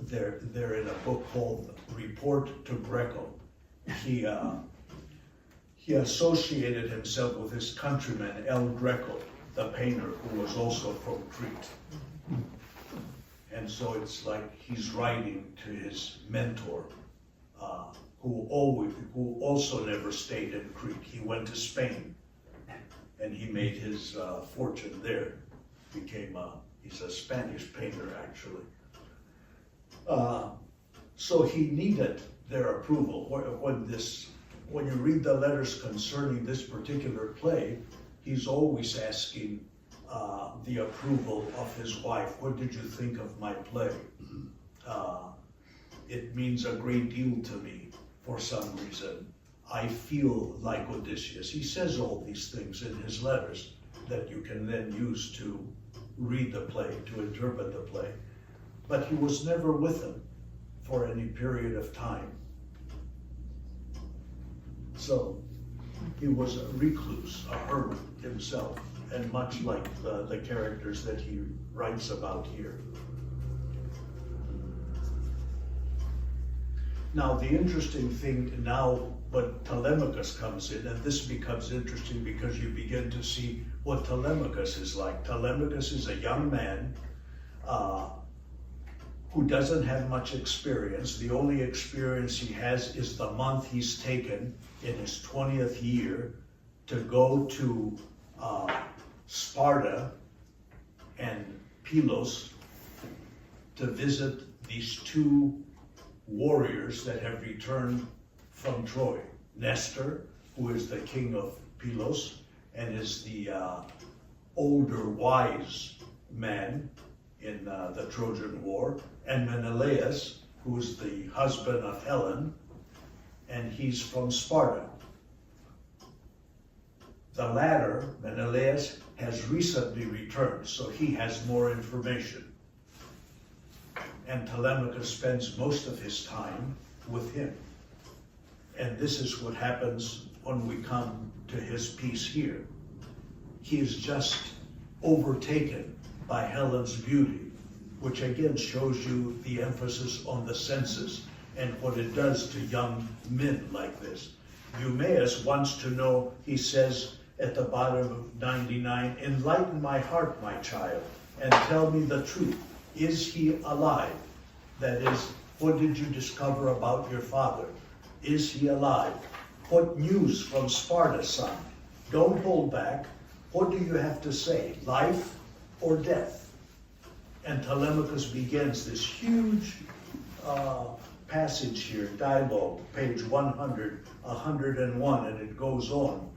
they're in a book called Report to Greco. He associated himself with his countryman, El Greco, the painter, who was also from Crete. And so it's like he's writing to his mentor, who also never stayed in Crete. He went to Spain, and he made his fortune there. He's a Spanish painter, actually. So he needed their approval. When you read the letters concerning this particular play, he's always asking the approval of his wife. What did you think of my play? It means a great deal to me for some reason. I feel like Odysseus. He says all these things in his letters that you can then use to read the play, to interpret the play. But he was never with them for any period of time. So he was a recluse, a hermit himself, and much like the characters that he writes about here. Now the interesting thing now, when Telemachus comes in, and this becomes interesting because you begin to see what Telemachus is like. Telemachus is a young man who doesn't have much experience. The only experience he has is the month he's taken in his 20th year to go to Sparta and Pylos to visit these 2 warriors that have returned from Troy. Nestor, who is the king of Pylos and is the older wise man in the Trojan War, and Menelaus, who is the husband of Helen, and he's from Sparta. The latter, Menelaus, has recently returned, so he has more information. And Telemachus spends most of his time with him. And this is what happens when we come to his piece here. He is just overtaken by Helen's beauty, which again shows you the emphasis on the senses and what it does to young men like this. Eumaeus wants to know, he says at the bottom of 99, enlighten my heart, my child, and tell me the truth. Is he alive? That is, what did you discover about your father? Is he alive? What news from Sparta, son? Don't hold back. What do you have to say? Life or death? And Telemachus begins this huge passage here, dialogue, page 100, 101, and it goes on.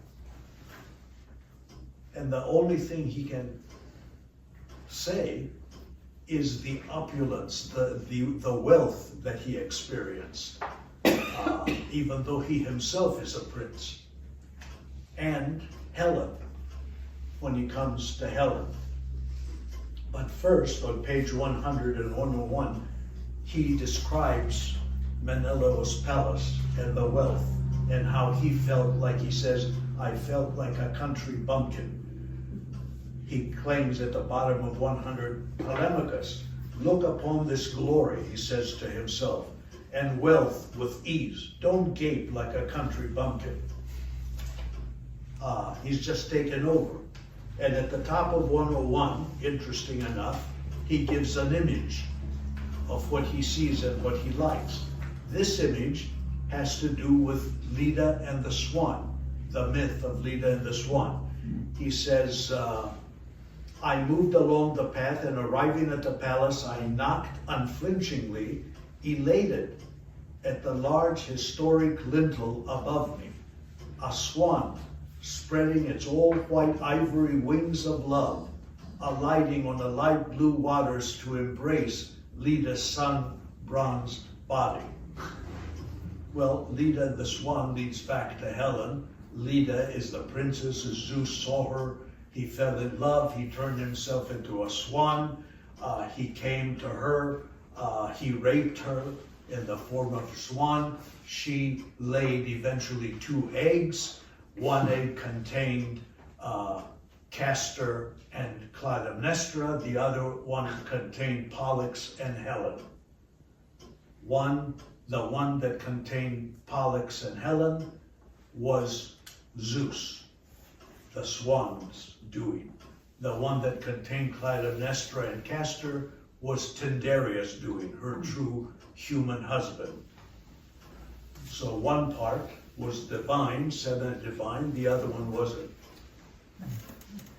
And the only thing he can say is the opulence, the wealth that he experienced, even though he himself is a prince. And Helen, when he comes to Helen. But first, on page 100 and 101, he describes Menelaus' palace and the wealth and how he felt like, he says, I felt like a country bumpkin. He claims at the bottom of 100, Telemachus, look upon this glory, he says to himself, and wealth with ease. Don't gape like a country bumpkin. He's just taken over. And at the top of 101, interesting enough, he gives an image of what he sees and what he likes. This image has to do with Leda and the swan, the myth of Leda and the swan. He says, I moved along the path, and arriving at the palace, I knocked unflinchingly, elated at the large historic lintel above me. A swan, spreading its all-white ivory wings of love, alighting on the light blue waters to embrace Leda's sun-bronzed body. Well, Leda the swan leads back to Helen. Leda is the princess, as Zeus saw her. He fell in love, he turned himself into a swan. He came to her, he raped her in the form of a swan. She laid eventually 2 eggs. One egg contained Castor and Clytemnestra. The other one contained Pollux and Helen. The one that contained Pollux and Helen was Zeus, the swan's doing. The one that contained Clytemnestra and Castor was Tyndarea's doing, her true human husband. So one part was divine, semi-divine, the other one wasn't.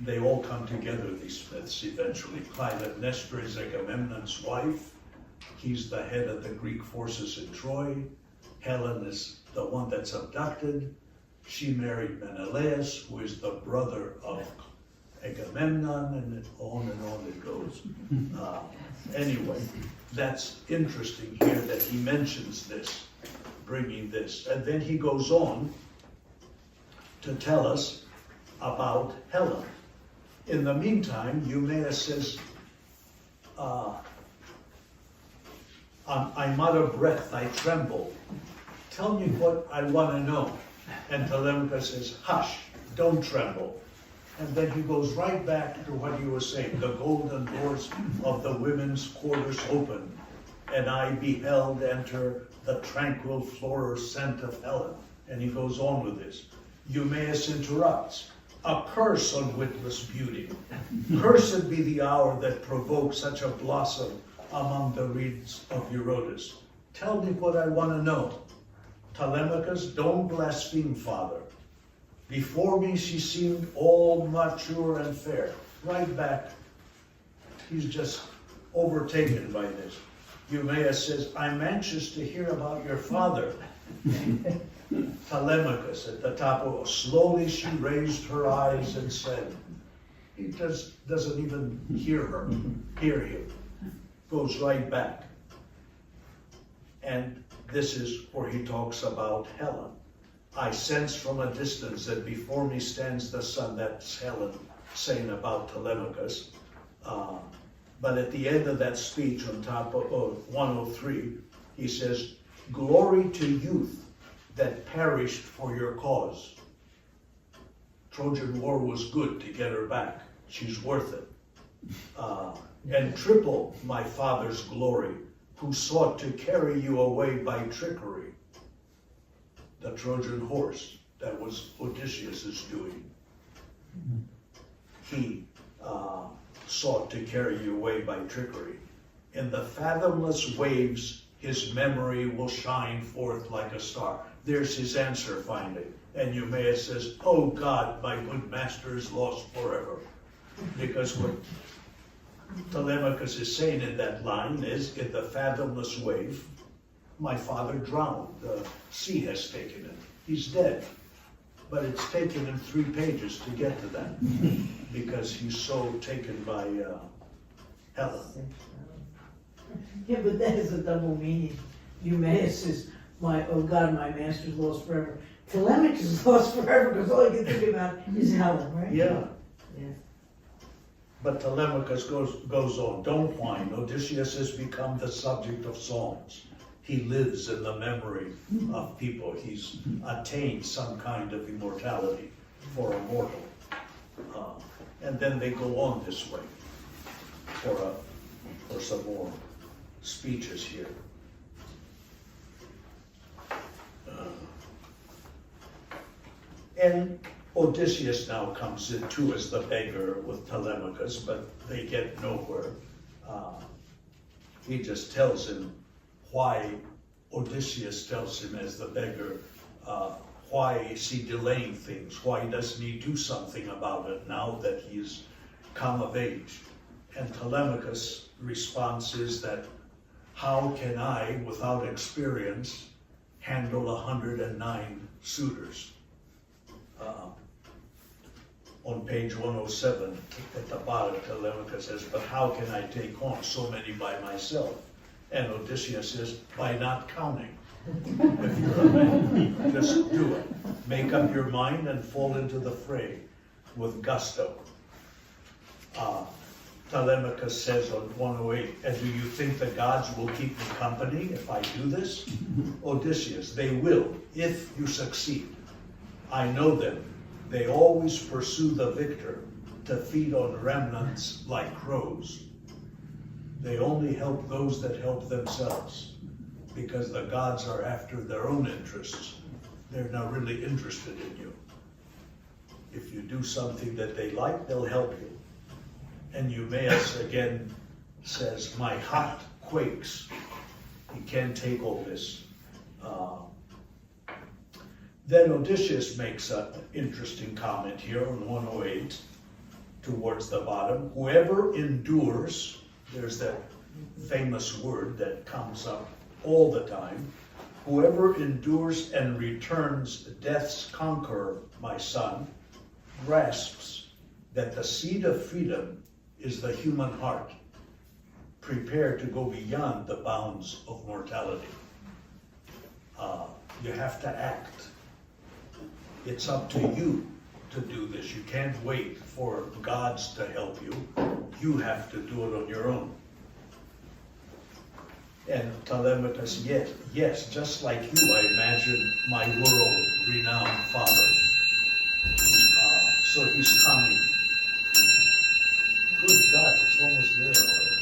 They all come together, these myths, eventually. Clytemnestra is Agamemnon's wife. He's the head of the Greek forces in Troy. Helen is the one that's abducted. She married Menelaus, who is the brother of Agamemnon, and on it goes. Anyway, that's interesting here that he mentions this, bringing this. And then he goes on to tell us about Helen. In the meantime, Eumaeus says, I'm out of breath, I tremble. Tell me what I want to know. And Telemachus says, hush, don't tremble. And then he goes right back to what he was saying. The golden doors of the women's quarters opened, and I beheld enter the tranquil floral scent of Helen. And he goes on with this. Eumaeus interrupts. A curse on witless beauty. Cursed be the hour that provoked such a blossom among the reeds of Eurotas. Tell me what I want to know. Telemachus, don't blaspheme, father. Before me she seemed all mature and fair. Right back. He's just overtaken by this. Eumaeus says, I'm anxious to hear about your father. Telemachus at the top of, slowly she raised her eyes and said, he just doesn't even hear him. Goes right back. And this is where he talks about Helen. I sense from a distance that before me stands the sun. That's Helen saying about Telemachus. But at the end of that speech on top of 103, he says, glory to youth, that perished for your cause. Trojan War was good to get her back. She's worth it. And triple my father's glory, who sought to carry you away by trickery. The Trojan horse, that was Odysseus' doing. He sought to carry you away by trickery. In the fathomless waves, his memory will shine forth like a star. There's his answer finally. And Eumaeus says, oh God, my good master is lost forever. Because what Telemachus is saying in that line is, in the fathomless wave, my father drowned. The sea has taken him. He's dead. But it's taken him 3 pages to get to that, because he's so taken by Helen. Yeah, but that is a double meaning. Eumaeus is oh God, my master's lost forever. Telemachus is lost forever, because all you can think about is Helen, right? Yeah. Yeah. But Telemachus goes on, don't whine. Odysseus has become the subject of songs. He lives in the memory of people. He's attained some kind of immortality for a mortal. And then they go on this way for some more speeches here. And Odysseus now comes in too as the beggar with Telemachus, but they get nowhere. He just tells him why, Odysseus tells him as the beggar, why is he delaying things? Why doesn't he do something about it now that he's come of age? And Telemachus' response is that, how can I, without experience, handle 109 suitors? On page 107, at the bottom, Telemachus says, but how can I take on so many by myself? And Odysseus says, by not counting. If you're a man, just do it. Make up your mind and fall into the fray with gusto. Telemachus says on 108, and do you think the gods will keep me company if I do this? Odysseus, they will, if you succeed. I know them. They always pursue the victor to feed on remnants like crows. They only help those that help themselves, because the gods are after their own interests. They're not really interested in you. If you do something that they like, they'll help you. And Eumaeus again says, my heart quakes. He can't take all this. Then Odysseus makes an interesting comment here on 108, towards the bottom. Whoever endures, there's that famous word that comes up all the time. Whoever endures and returns death's conqueror, my son, grasps that the seed of freedom is the human heart, prepared to go beyond the bounds of mortality. You have to act. It's up to you to do this. You can't wait for gods to help you. You have to do it on your own. And Telemachus, yes, just like you, I imagine my world-renowned father. So he's coming. Good God, it's almost there already.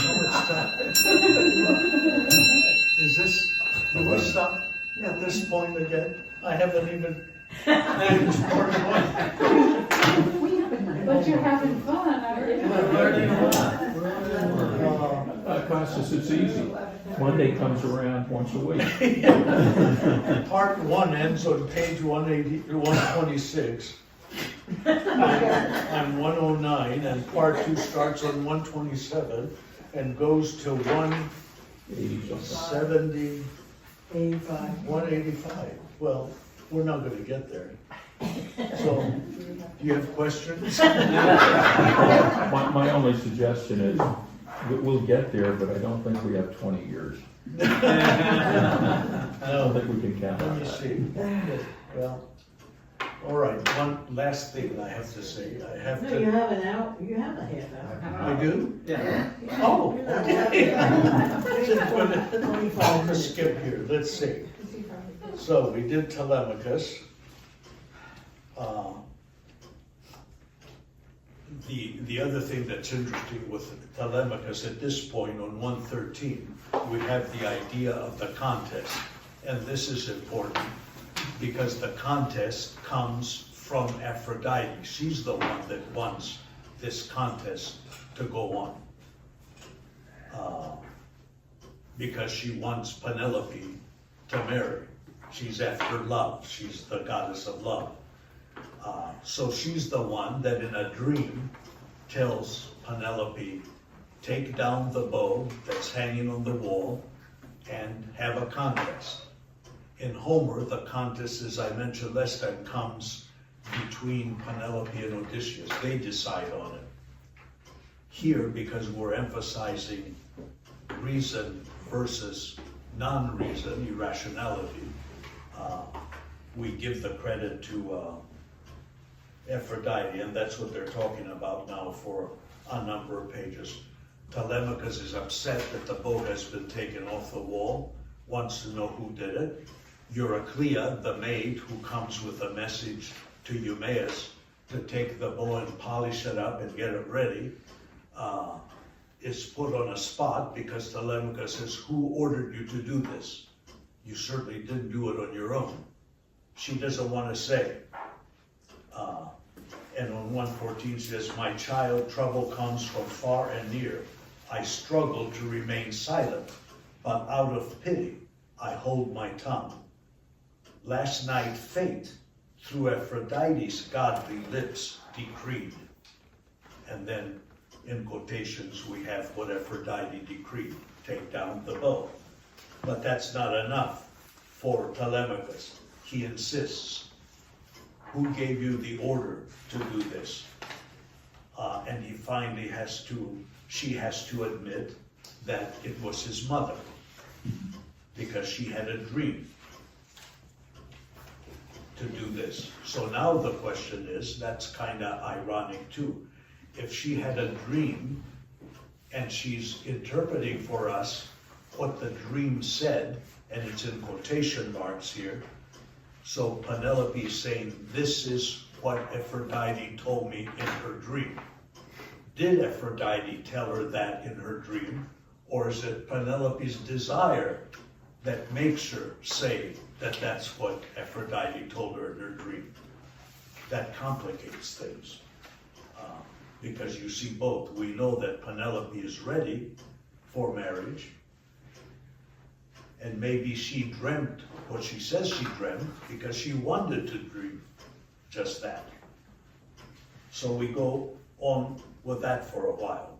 Oh, it's time. Is this, do we stop at this point again? I haven't even finished part one. But you're having fun, aren't you? Costas, it's easy. Monday comes around once a week. Part one ends on page 126. On 109, and part two starts on 127 and goes to 170, 185. Well, we're not going to get there. So, do you have questions? My only suggestion is that we'll get there, but I don't think we have 20 years. I don't think we can count Let on me that. see. Well, all right, one last thing I have to say. I have No, you to. have an hour, you have a half hour. I do? Yeah. Oh, okay. 25 I'll minutes. skip here. Let's see. So we did Telemachus. The other thing that's interesting with Telemachus at this point on 113, we have the idea of the contest. And this is important because the contest comes from Aphrodite. She's the one that wants this contest to go on. Because she wants Penelope to marry. She's after love. She's the goddess of love. So she's the one that in a dream tells Penelope, take down the bow that's hanging on the wall and have a contest. In Homer, the contest, as I mentioned last time, comes between Penelope and Odysseus. They decide on it. Here, because we're emphasizing reason versus non-reason, irrationality, we give the credit to Aphrodite, and that's what they're talking about now for a number of pages. Telemachus is upset that the bow has been taken off the wall, wants to know who did it. Euryclea, the maid who comes with a message to Eumaeus to take the bow and polish it up and get it ready, is put on a spot because Telemachus says, who ordered you to do this? You certainly didn't do it on your own. She doesn't want to say. And on 114 she says, my child, trouble comes from far and near. I struggle to remain silent, but out of pity I hold my tongue. Last night fate, through Aphrodite's godly lips, decreed. And then in quotations we have what Aphrodite decreed, take down the bow. But that's not enough for Telemachus. He insists, who gave you the order to do this? And he finally she has to admit that it was his mother, because she had a dream to do this. So now the question is, that's kind of ironic too. If she had a dream and she's interpreting for us what the dream said, and it's in quotation marks here, so Penelope is saying, this is what Aphrodite told me in her dream. Did Aphrodite tell her that in her dream? Or is it Penelope's desire that makes her say that that's what Aphrodite told her in her dream? That complicates things. Because you see both. We know that Penelope is ready for marriage. And maybe she dreamt what she says she dreamt because she wanted to dream just that. So we go on with that for a while.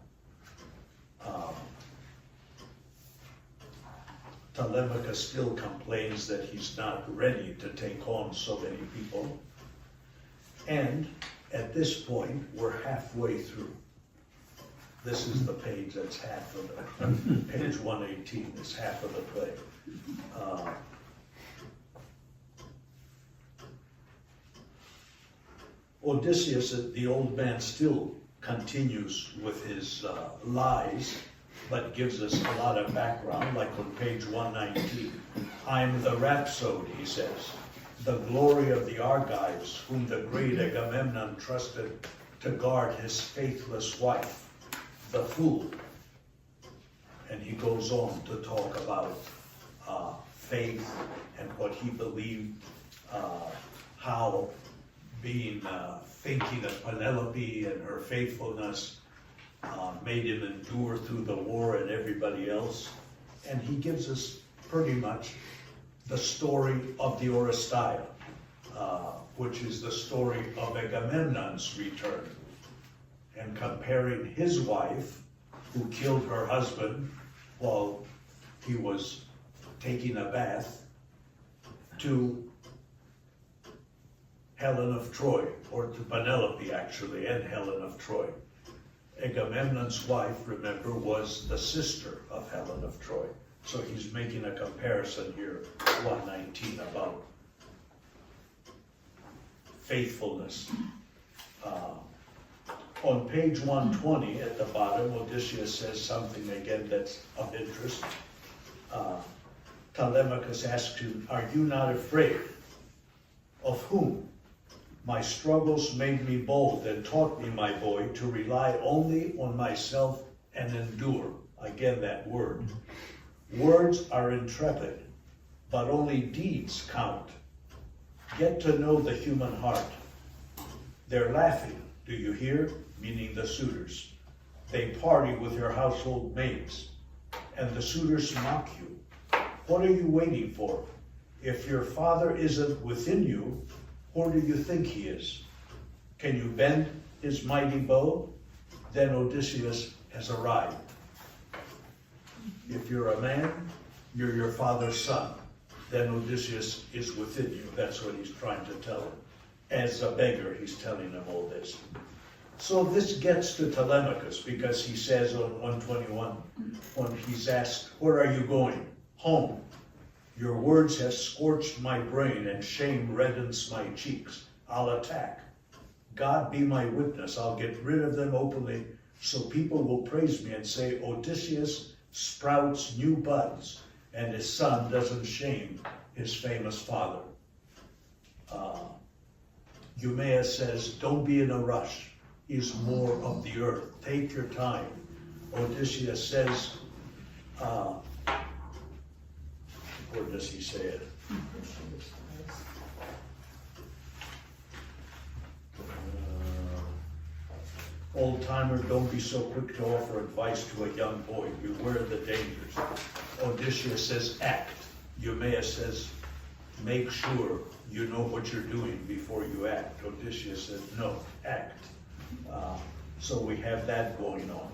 Telemachus still complains that he's not ready to take on so many people. And at this point, we're halfway through. This is the page that's half of it. Page 118 is half of the play. Odysseus, the old man, still continues with his lies, but gives us a lot of background, like on page 119. I'm the rhapsode, he says, the glory of the Argives, whom the great Agamemnon trusted to guard his faithless wife, the fool. And he goes on to talk about faith and what he believed, how being thinking of Penelope and her faithfulness made him endure through the war and everybody else. And he gives us pretty much the story of the Oresteia, which is the story of Agamemnon's return, and comparing his wife, who killed her husband while he was taking a bath, to Helen of Troy, or to Penelope actually, and Helen of Troy. Agamemnon's wife, remember, was the sister of Helen of Troy. So he's making a comparison here, 119, about faithfulness. On page 120 at the bottom, Odysseus says something again that's of interest. Telemachus asked him, "Are you not afraid?" "Of whom?" "My struggles made me bold and taught me, my boy, to rely only on myself and endure." Again, that word. "Words are intrepid, but only deeds count. Get to know the human heart. They're laughing, do you hear?" Meaning the suitors. "They party with your household maids, and the suitors mock you. What are you waiting for? If your father isn't within you, where do you think he is? Can you bend his mighty bow? Then Odysseus has arrived. If you're a man, you're your father's son. Then Odysseus is within you." That's what he's trying to tell him. As a beggar, he's telling him all this. So this gets to Telemachus, because he says on 121, when he's asked, "Where are you going?" "Home. Your words have scorched my brain, and shame reddens my cheeks. I'll attack. God be my witness, I'll get rid of them openly, so people will praise me and say, 'Odysseus sprouts new buds, and his son doesn't shame his famous father.'" Eumaeus says, "Don't be in a rush. He's more of the earth. Take your time." Odysseus says, where does he say it? "Old timer, don't be so quick to offer advice to a young boy. Beware the dangers." Odysseus says, "Act." Eumaeus says, "Make sure you know what you're doing before you act." Odysseus says, "No, act." So we have that going on.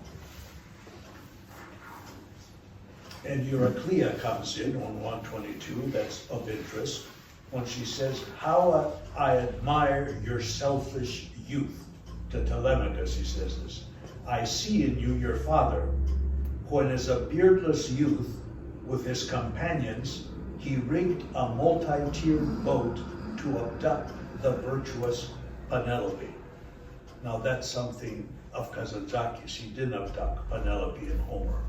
And Euryclea comes in on 122, that's of interest, when she says, "How I admire your selfish youth." To Telemachus, he says this. "I see in you your father, when as a beardless youth with his companions, he rigged a multi-tiered boat to abduct the virtuous Penelope." Now that's something of Kazantzakis. He didn't abduct Penelope in Homer,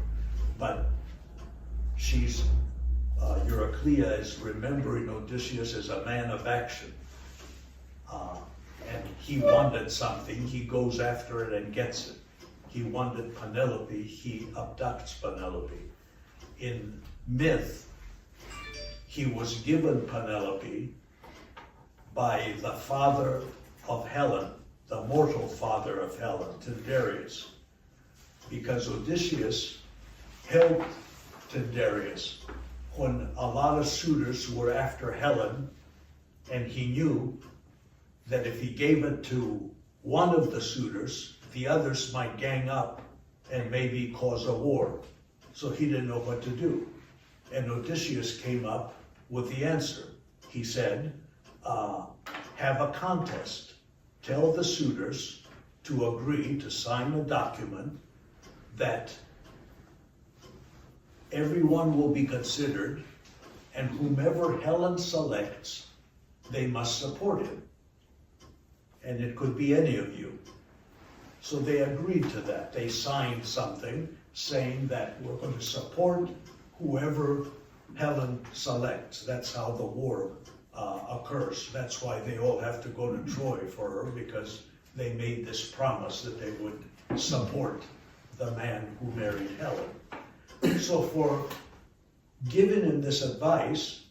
but she's, Euryclea is remembering Odysseus as a man of action. And he wanted something, he goes after it and gets it. He wanted Penelope, he abducts Penelope. In myth, he was given Penelope by the father of Helen, the mortal father of Helen, Tyndareus, because Odysseus helped Tyndareus when a lot of suitors were after Helen, and he knew that if he gave it to one of the suitors, the others might gang up and maybe cause a war. So he didn't know what to do. And Odysseus came up with the answer. He said, have a contest. Tell the suitors to agree to sign a document that everyone will be considered, and whomever Helen selects, they must support him. And it could be any of you. So they agreed to that. They signed something saying that we're going to support whoever Helen selects. That's how the war occurs. That's why they all have to go to Troy for her, because they made this promise that they would support the man who married Helen. So for giving him this advice,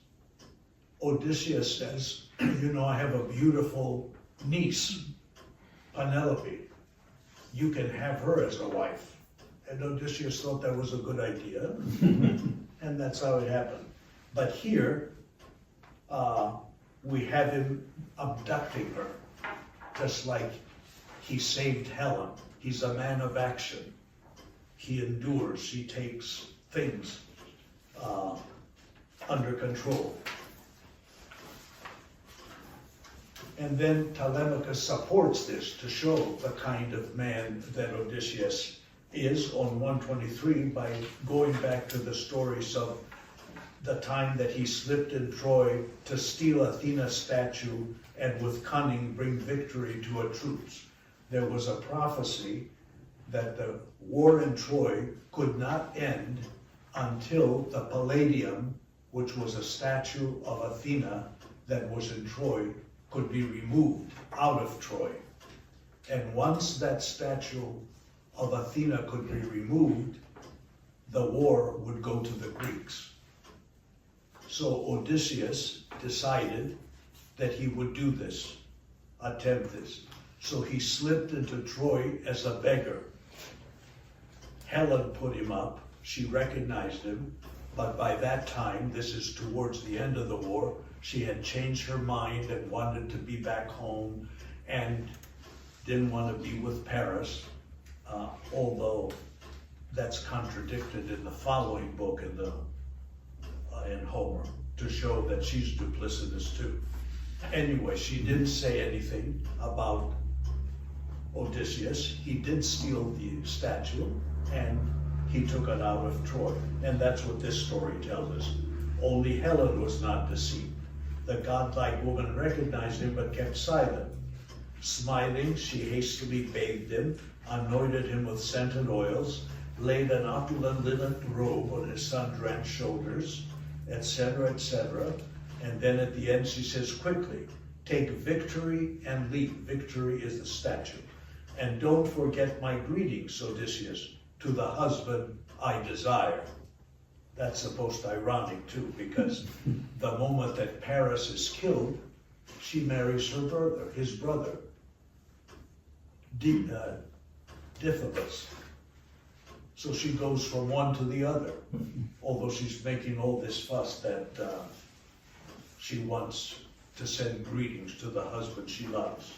Odysseus says, you know, I have a beautiful niece, Penelope. You can have her as a wife. And Odysseus thought that was a good idea. And that's how it happened. But here, we have him abducting her, just like he saved Helen. He's a man of action. He endures, he takes things under control. And then Telemachus supports this to show the kind of man that Odysseus is on 123 by going back to the stories of the time that he slipped in Troy to steal Athena's statue and with cunning bring victory to her troops. There was a prophecy that the war in Troy could not end until the Palladium which was a statue of Athena that was in Troy, could be removed out of Troy. And once that statue of Athena could be removed, the war would go to the Greeks. So Odysseus decided that he would do this, attempt this. So he slipped into Troy as a beggar. Helen put him up, she recognized him, but by that time, this is towards the end of the war, she had changed her mind and wanted to be back home and didn't want to be with Paris, although that's contradicted in the following book in Homer to show that she's duplicitous too. Anyway, she didn't say anything about Odysseus. He did steal the statue and he took it out of Troy. And that's what this story tells us. Only Helen was not deceived. The godlike woman recognized him but kept silent. Smiling, she hastily bathed him, anointed him with scented oils, laid an opulent linen robe on his sun-drenched shoulders, etc., etc. And then at the end she says, quickly, take victory and leave. Victory is the statue. And don't forget my greetings, Odysseus, to the husband I desire. That's supposed ironic too, because the moment that Paris is killed, she marries her brother, his brother, Diphyllus. So she goes from one to the other, although she's making all this fuss that she wants to send greetings to the husband she loves.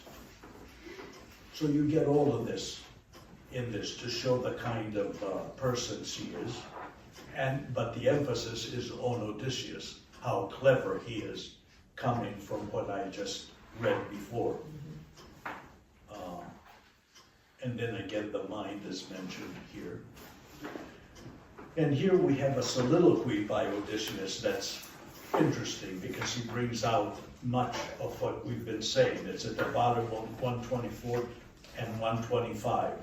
So you get all of this in this to show the kind of person she is, but the emphasis is on Odysseus, how clever he is, coming from what I just read before. And then again, the mind is mentioned here. And here we have a soliloquy by Odysseus that's interesting because he brings out much of what we've been saying. It's at the bottom of 124 and 125.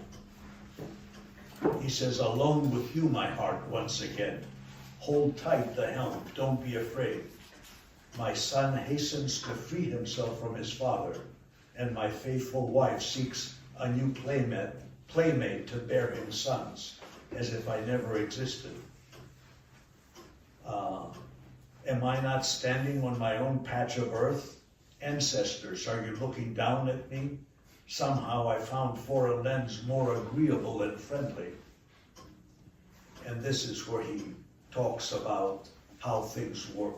He says, alone with you, my heart, once again. Hold tight the helm, don't be afraid. My son hastens to free himself from his father, and my faithful wife seeks a new playmate to bear him sons, as if I never existed. Am I not standing on my own patch of earth? Ancestors, are you looking down at me? Somehow I found foreign lands more agreeable and friendly. And this is where he talks about how things work.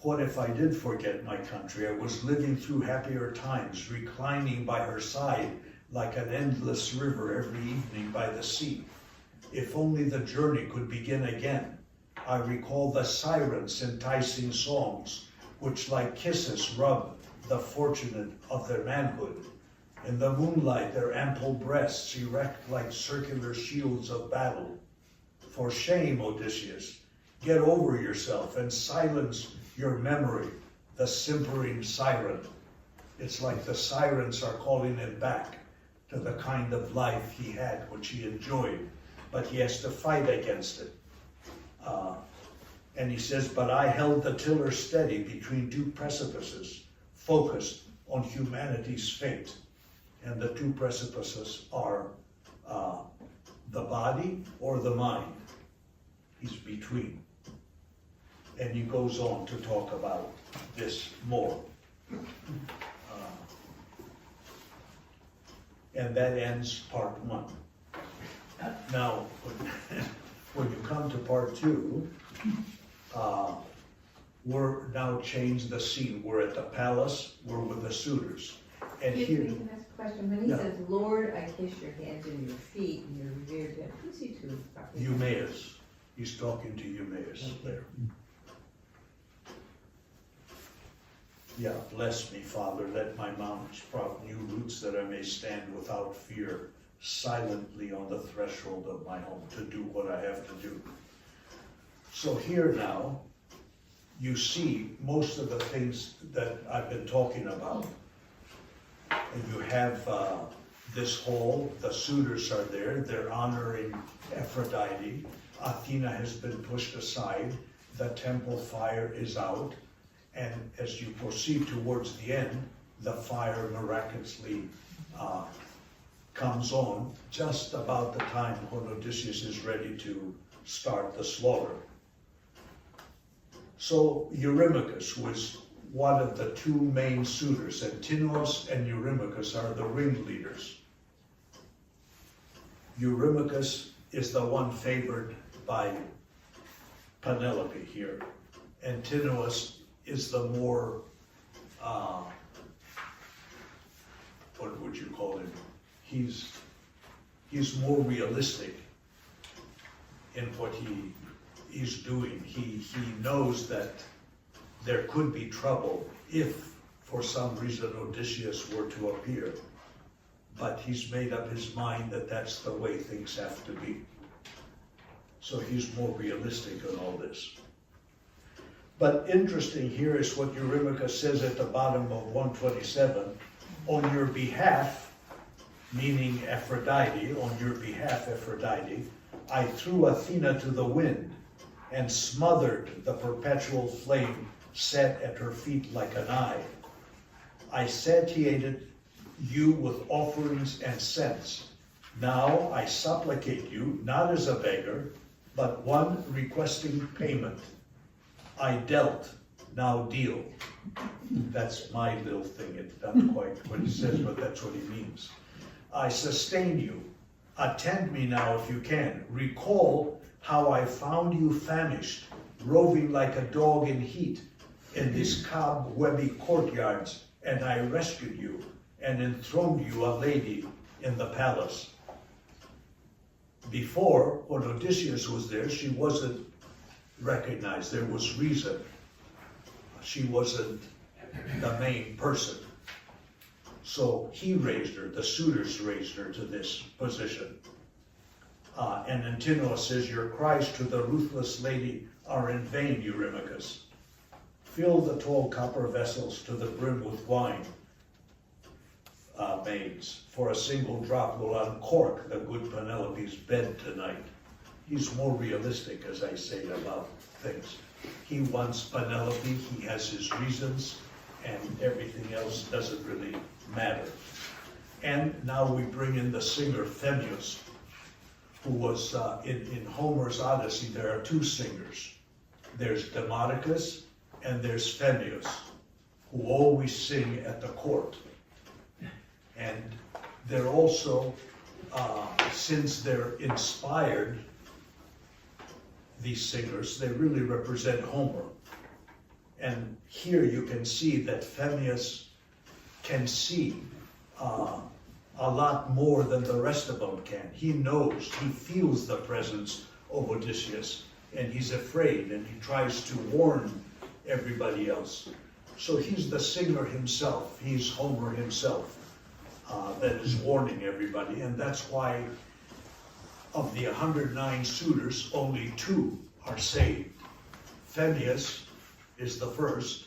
What if I did forget my country? I was living through happier times, reclining by her side like an endless river every evening by the sea. If only the journey could begin again. I recall the sirens' enticing songs, which like kisses rub the fortunate of their manhood. In the moonlight, their ample breasts erect like circular shields of battle. For shame, Odysseus, get over yourself and silence your memory, the simpering siren. It's like the sirens are calling him back to the kind of life he had, which he enjoyed, but he has to fight against it. And he says, but I held the tiller steady between two precipices, focused on humanity's fate. And the two precipices are the body or the mind. He's between. And he goes on to talk about this more. And that ends part 1. Now, when you come to part 2, we're now changed the scene. We're at the palace, we're with the suitors. And Excuse here, me, can I ask a question? When he Yeah. says, Lord, I kiss your hands and your feet and your revered him, who's he to? Eumaeus, he's talking to Eumaeus there. Yeah, bless me, Father, let my mouth sprout new roots that I may stand without fear, silently on the threshold of my home to do what I have to do. So here now, you see most of the things that I've been talking about. And you have this hall, the suitors are there, they're honoring Aphrodite. Athena has been pushed aside. the temple fire is out, and as you proceed towards the end, the fire miraculously comes on just about the time when Odysseus is ready to start the slaughter. So Eurymachus was one of the two main suitors, and Antinous and Eurymachus are the ringleaders. Eurymachus is the one favored by Penelope here. Antinous is the more, what would you call him? He's more realistic in what he's doing. He knows that there could be trouble if, for some reason, Odysseus were to appear. But he's made up his mind that that's the way things have to be. So he's more realistic in all this. But interesting here is what Eurymachus says at the bottom of 127. On your behalf, meaning Aphrodite, on your behalf, Aphrodite, I threw Athena to the wind and smothered the perpetual flame set at her feet like an eye. I satiated you with offerings and scents. Now I supplicate you, not as a beggar, but one requesting payment. I dealt, now deal. That's my little thing. It's not quite what he says, but that's what he means. I sustain you. Attend me now if you can. Recall how I found you famished, roving like a dog in heat in these cobwebby courtyards, and I rescued you and enthroned you a lady in the palace. Before, when Odysseus was there, she wasn't recognized. There was reason. She wasn't the main person. So he raised her, the suitors raised her to this position. And Antinous says, your cries to the ruthless lady are in vain, Eurymachus. Fill the tall copper vessels to the brim with wine, maids, for a single drop will uncork the good Penelope's bed tonight. He's more realistic, as I say, about things. He wants Penelope, he has his reasons, and everything else doesn't really matter. And now we bring in the singer Phemius, who was in Homer's Odyssey. There are two singers. There's Demodocus and there's Phemius, who always sing at the court. And they're also, since they're inspired, these singers, they really represent Homer. And here you can see that Phemius can see a lot more than the rest of them can. He knows, he feels the presence of Odysseus, and he's afraid, and he tries to warn everybody else. So he's the singer himself, he's Homer himself, that is warning everybody, and that's why of the 109 suitors, only 2 are saved. Phemius is the first,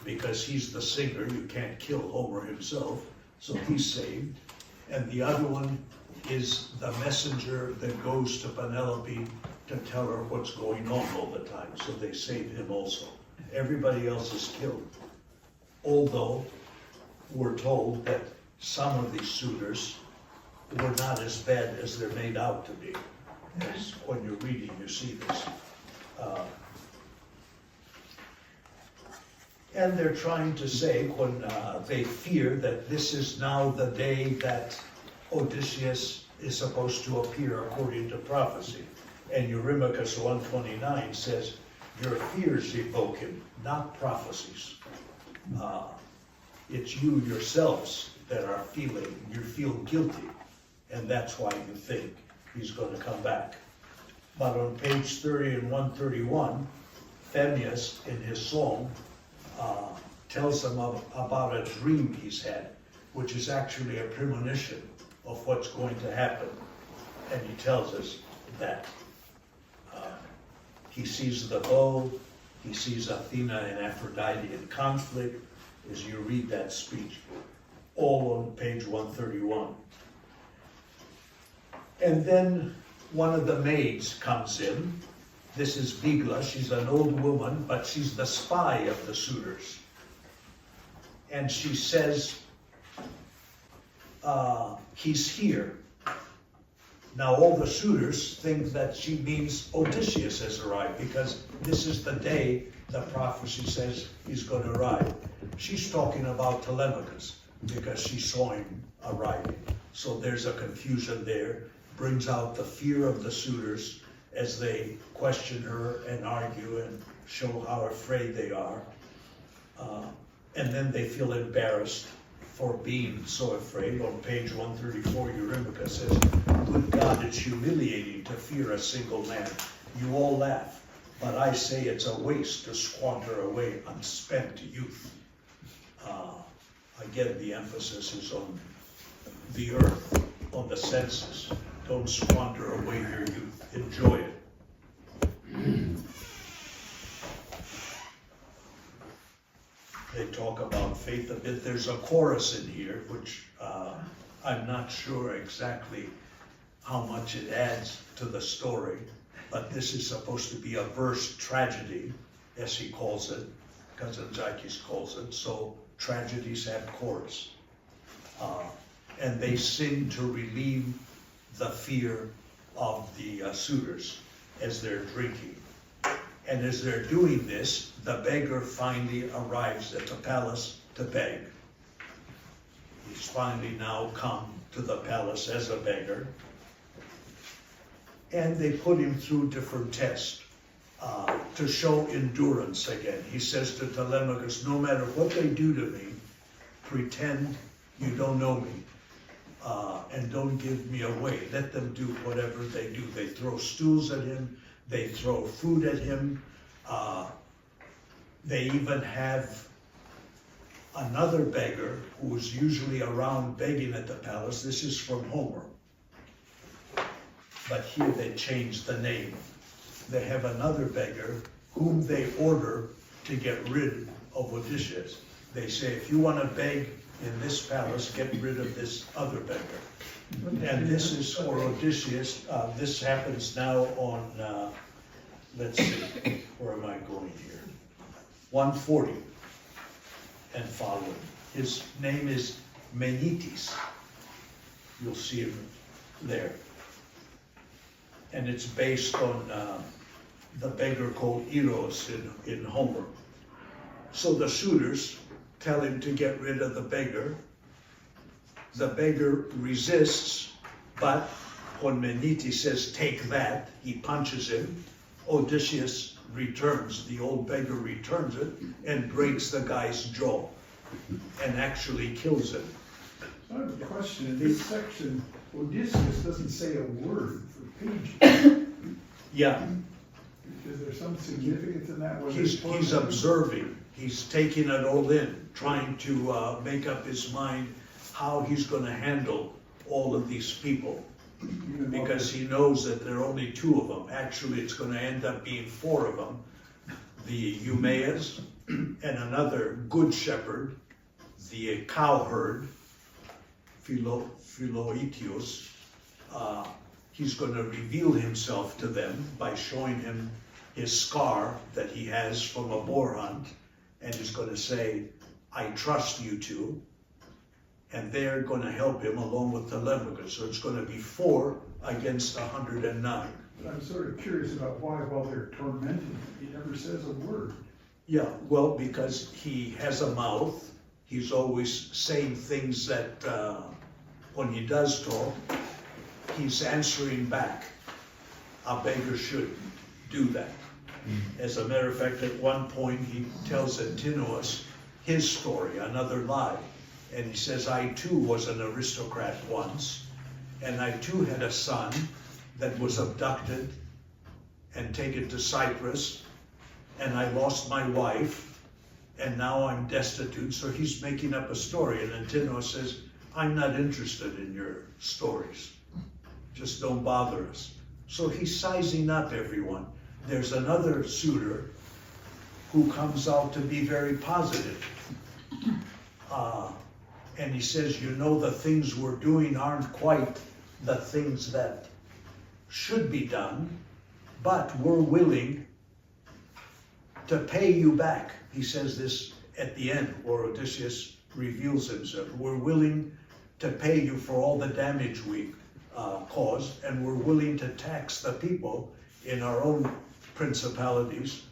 because he's the singer, you can't kill Homer himself, so he's saved. And the other one is the messenger that goes to Penelope to tell her what's going on all the time, so they save him also. Everybody else is killed. Although we're told that some of these suitors were not as bad as they're made out to be. As when you're reading, you see this. And they're trying to say, when they fear that this is now the day that Odysseus is supposed to appear according to prophecy. And Eurymachus 129 says, your fears evoke him, not prophecies. It's you yourselves that are feeling, you feel guilty, and that's why you think he's going to come back. But on page 30 and 131, Phemius, in his song, tells them about a dream he's had, which is actually a premonition of what's going to happen. And he tells us that he sees the bow, he sees Athena and Aphrodite in conflict, as you read that speech, all on page 131. And then one of the maids comes in, This is Bigla, she's an old woman, but she's the spy of the suitors. And she says, he's here. Now all the suitors think that she means Odysseus has arrived, because this is the day the prophecy says he's going to arrive. She's talking about Telemachus, because she saw him arriving. So there's a confusion there, brings out the fear of the suitors as they question her and argue and show how afraid they are. And then they feel embarrassed for being so afraid. On page 134, Eurymachus says, "Good God, it's humiliating to fear a single man. You all laugh, but I say it's a waste to squander away unspent youth." Again, the emphasis is on the earth, on the senses. Don't squander away your youth. Enjoy it. They talk about faith a bit. There's a chorus in here, which I'm not sure exactly how much it adds to the story, but this is supposed to be a verse tragedy, as he calls it, Kazantzakis calls it, so tragedies have chorus. And they sing to relieve the fear of the suitors as they're drinking. And as they're doing this, the beggar finally arrives at the palace to beg. He's finally now come to the palace as a beggar. And they put him through different tests to show endurance again. He says to Telemachus, no matter what they do to me, pretend you don't know me. And don't give me away. Let them do whatever they do. They throw stools at him. They throw food at him. They even have another beggar who is usually around begging at the palace. This is from Homer. But here they changed the name. They have another beggar whom they order to get rid of Odysseus. They say, if you want to beg in this palace, get rid of this other beggar. And this is for Odysseus. This happens now on, let's see, where am I going here? 140 and following. His name is Menites. You'll see him there. And it's based on the beggar called Eros in Homer. So the suitors tell him to get rid of the beggar. The beggar resists, but when Menites says, take that, he punches him. Odysseus returns, the old beggar returns it and breaks the guy's jaw and actually kills him. So I have a question. In this section, Odysseus doesn't say a word for pages. Yeah, Is there some significance in that? he's observing, he's taking it all in, trying to make up his mind how he's going to handle all of these people. Because he knows that there are only two of them. Actually, it's going to end up being four of them. The Eumaeus and another good shepherd, the cowherd, Philoetius. He's going to reveal himself to them by showing him his scar that he has from a boar hunt. And he's going to say, I trust you two. And they're going to help him along with Telemachus. So it's going to be 4 against 109. But I'm sort of curious about why, while they're tormenting him, he never says a word. Yeah, well, because he has a mouth. He's always saying things that when he does talk, he's answering back. A beggar should do that. As a matter of fact, at one point he tells Antinous his story, another lie. And he says, I too was an aristocrat once, and I too had a son that was abducted and taken to Cyprus, and I lost my wife, and now I'm destitute. So he's making up a story, and Antinous says, I'm not interested in your stories. Just don't bother us. So he's sizing up everyone. There's another suitor who comes out to be very positive. And he says, you know, the things we're doing aren't quite the things that should be done, but we're willing to pay you back. He says this at the end, where Odysseus reveals himself. We're willing to pay you for all the damage we caused, and we're willing to tax the people in our own principalities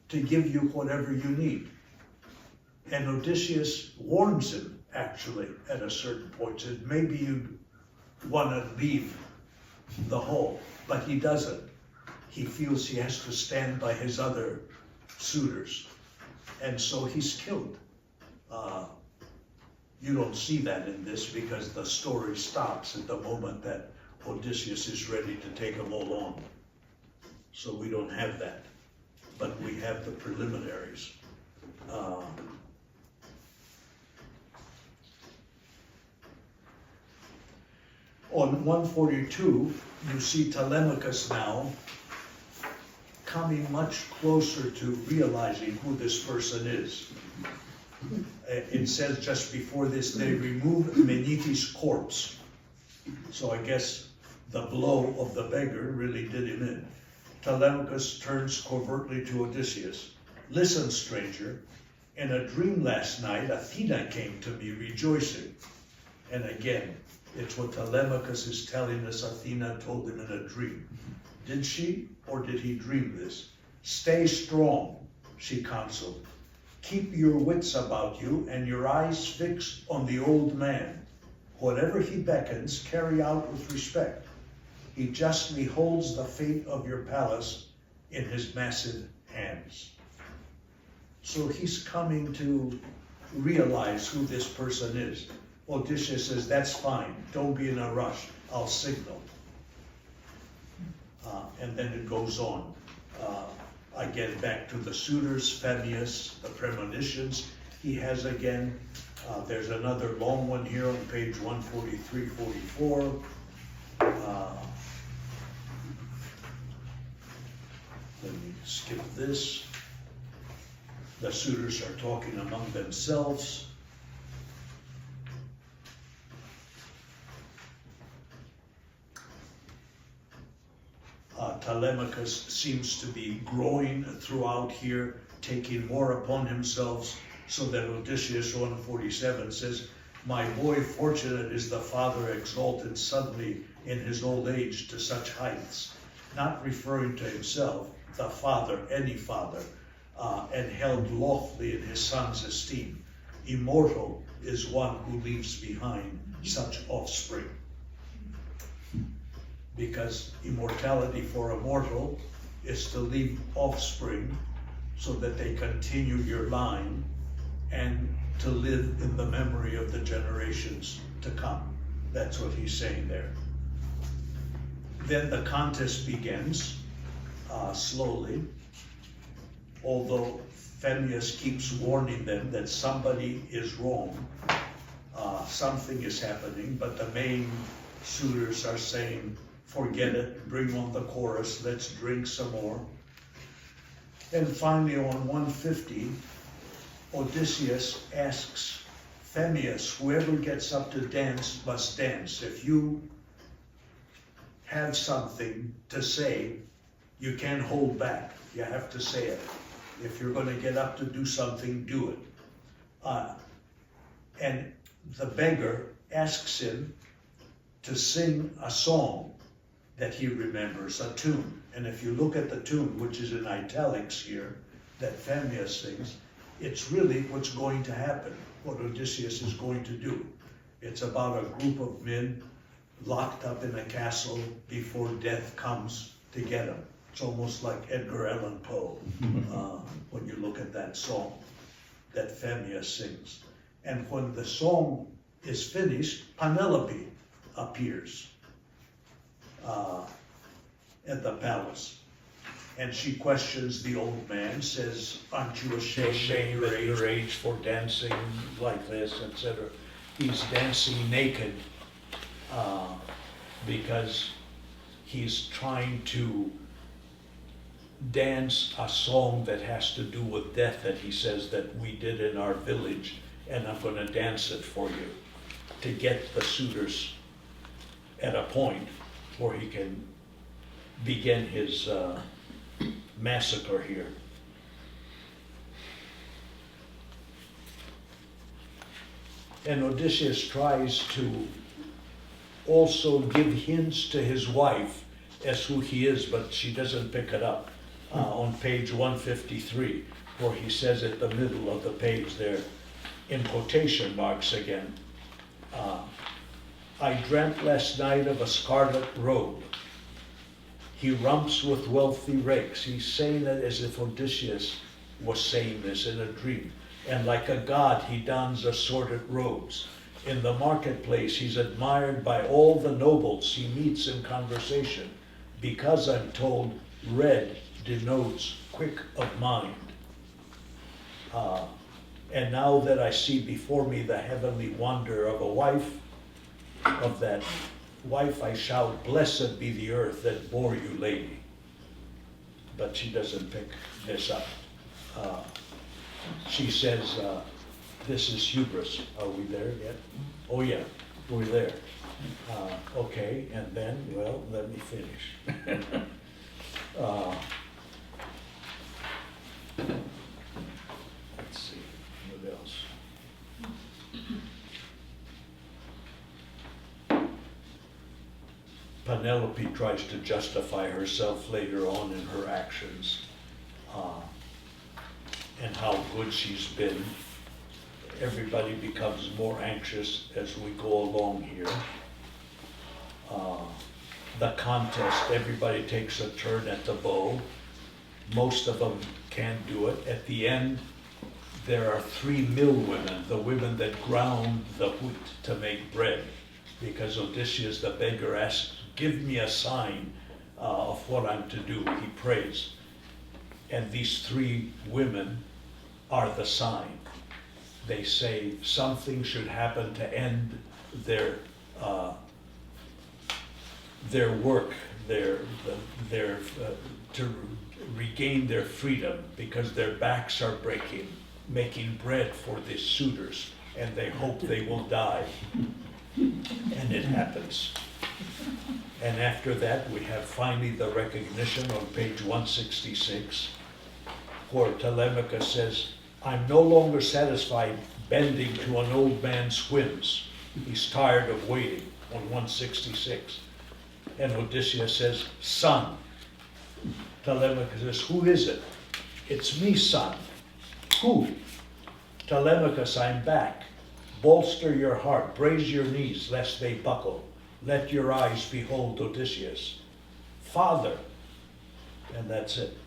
to give you whatever you need. And Odysseus warns him, actually, at a certain point, says, maybe you want to leave the hall, but he doesn't. He feels he has to stand by his other suitors, and so he's killed. You don't see that in this because the story stops at the moment that Odysseus is ready to take them all on. So we don't have that, but we have the preliminaries. On 142, you see Telemachus now coming much closer to realizing who this person is. It says just before this, they removed Menethes's corpse. So I guess the blow of the beggar really did him in. Telemachus turns covertly to Odysseus. Listen, stranger, in a dream last night, Athena came to me rejoicing. And again, it's what Telemachus is telling us Athena told him in a dream. Did she, or did he dream this? Stay strong, she counseled. Keep your wits about you and your eyes fixed on the old man. Whatever he beckons, carry out with respect. He justly holds the fate of your palace in his massive hands. So he's coming to realize who this person is. Odysseus says, that's fine, don't be in a rush, I'll signal. And then it goes on. Again, back to the suitors, Phemius, the premonitions he has again. There's another long one here on page 143, 44. Let me skip this. The suitors are talking among themselves. Telemachus seems to be growing throughout here, taking more upon himself, so that Odysseus 147 says, my boy fortunate is the father exalted suddenly in his old age to such heights, not referring to himself, the father, any father, and held lofty in his son's esteem. Immortal is one who leaves behind such offspring. Because immortality for a mortal is to leave offspring so that they continue your line and to live in the memory of the generations to come. That's what he's saying there. Then the contest begins slowly, although Phemius keeps warning them that somebody is wrong, something is happening, but the main suitors are saying, forget it, bring on the chorus, let's drink some more. And finally on 150, Odysseus asks Phemius, whoever gets up to dance must dance. If you have something to say, you can't hold back, you have to say it. If you're going to get up to do something, do it. And the beggar asks him to sing a song that he remembers, a tune. And if you look at the tune, which is in italics here, that Phemius sings, it's really what's going to happen, what Odysseus is going to do. It's about a group of men locked up in a castle before death comes to get them. It's almost like Edgar Allan Poe when you look at that song that Phemius sings. And when the song is finished, Penelope appears at the palace. And she questions the old man, says, aren't you ashamed at your age for dancing like this, etc. He's dancing naked because he's trying to dance a song that has to do with death that he says that we did in our village, and I'm going to dance it for you to get the suitors at a point where he can begin his massacre here. And Odysseus tries to also give hints to his wife as who he is, but she doesn't pick it up. On page 153, where he says at the middle of the page there, in quotation marks again, I dreamt last night of a scarlet robe. He romps with wealthy rakes. He's saying it as if Odysseus was saying this in a dream. And like a god, he dons assorted robes. In the marketplace, he's admired by all the nobles he meets in conversation, because I'm told red denotes quick of mind. And now that I see before me the heavenly wonder of a wife, of that wife I shout, blessed be the earth that bore you, lady. But she doesn't pick this up. She says, this is hubris. Are we there yet? Oh yeah, we're there. Okay, and then, well, let me finish. Let's see, what else? Penelope tries to justify herself later on in her actions, and how good she's been. Everybody becomes more anxious as we go along here. The contest, everybody takes a turn at the bow. Most of them can't do it. At the end, there are 3 mill women, the women that ground the wheat to make bread, because Odysseus the beggar asks, give me a sign of what I'm to do. He prays. And these 3 women are the sign. They say something should happen to end their work, to regain their freedom, because their backs are breaking, making bread for the suitors, and they hope they will die. And it happens. And after that, we have finally the recognition on page 166, where Telemachus says, I'm no longer satisfied bending to an old man's whims. He's tired of waiting, on 166. And Odysseus says, son. Telemachus says, who is it? It's me, son. Who? Telemachus, I'm back. Bolster your heart, brace your knees, lest they buckle. Let your eyes behold Odysseus. Father. And that's it.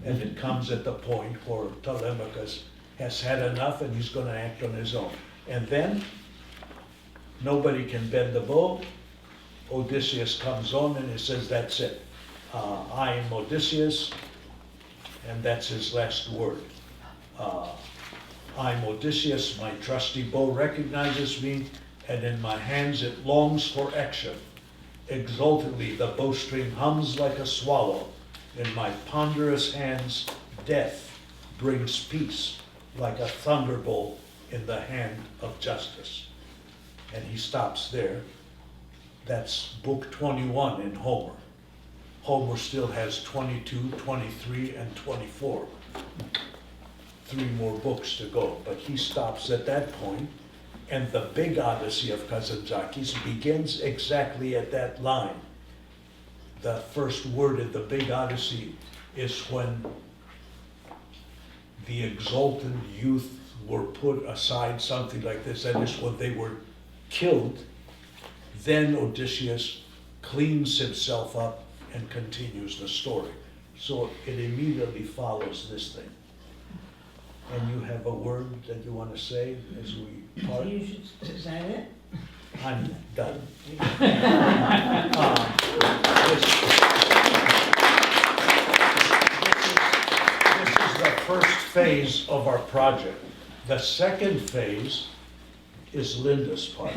And it comes at the point where Telemachus has had enough and he's going to act on his own. And then, nobody can bend the bow. Odysseus comes on and he says, that's it. I am Odysseus, and that's his last word. I'm Odysseus, my trusty bow recognizes me, and in my hands it longs for action. Exultantly the bowstring hums like a swallow. In my ponderous hands death brings peace like a thunderbolt in the hand of justice. And he stops there. That's book 21 in Homer. Homer still has 22, 23, and 24. 3 more books to go, but he stops at that point, and the big Odyssey of Kazantzakis begins exactly at that line. The first word in the big Odyssey is when the exultant youth were put aside, something like this, that is when they were killed. Then Odysseus cleans himself up and continues the story. So it immediately follows this thing. And you have a word that you want to say as we part? Is that it? I'm done. This is the first phase of our project. The second phase is Linda's part.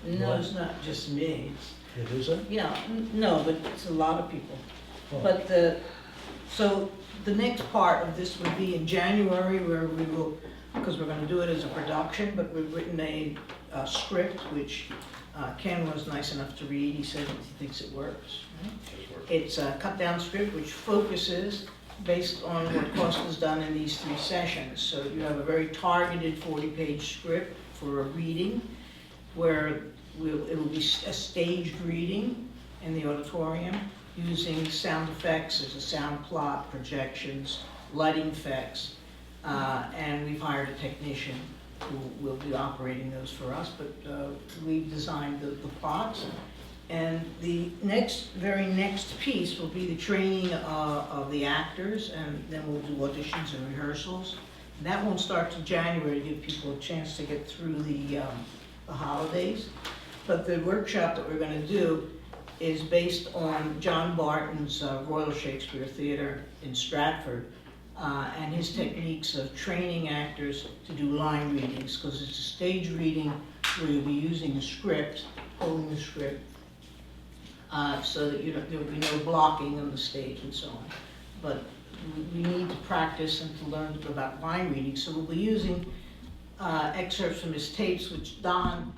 No, it's not just me. It isn't? Yeah, no, but it's a lot of people. Oh. But so the next part of this would be in January, where we will, because we're gonna do it as a production, but we've written a script which Ken was nice enough to read, he said he thinks it works. It's a cut-down script which focuses based on what Costa's done in these 3 sessions. So you have a very targeted 40-page script for a reading, where it will be a staged reading in the auditorium using sound effects, there's a sound plot, projections, lighting effects, and we've hired a technician who will be operating those for us, but we've designed the plots. And the very next piece will be the training of the actors, and then we'll do auditions and rehearsals. And that won't start till January to give people a chance to get through the holidays. But the workshop that we're going to do is based on John Barton's Royal Shakespeare Theatre in Stratford, and his techniques of training actors to do line readings, because it's a stage reading where you'll be using a script, holding the script, so that there will be no blocking on the stage and so on. But we need to practice and to learn about line reading, so we'll be using excerpts from his tapes, which Don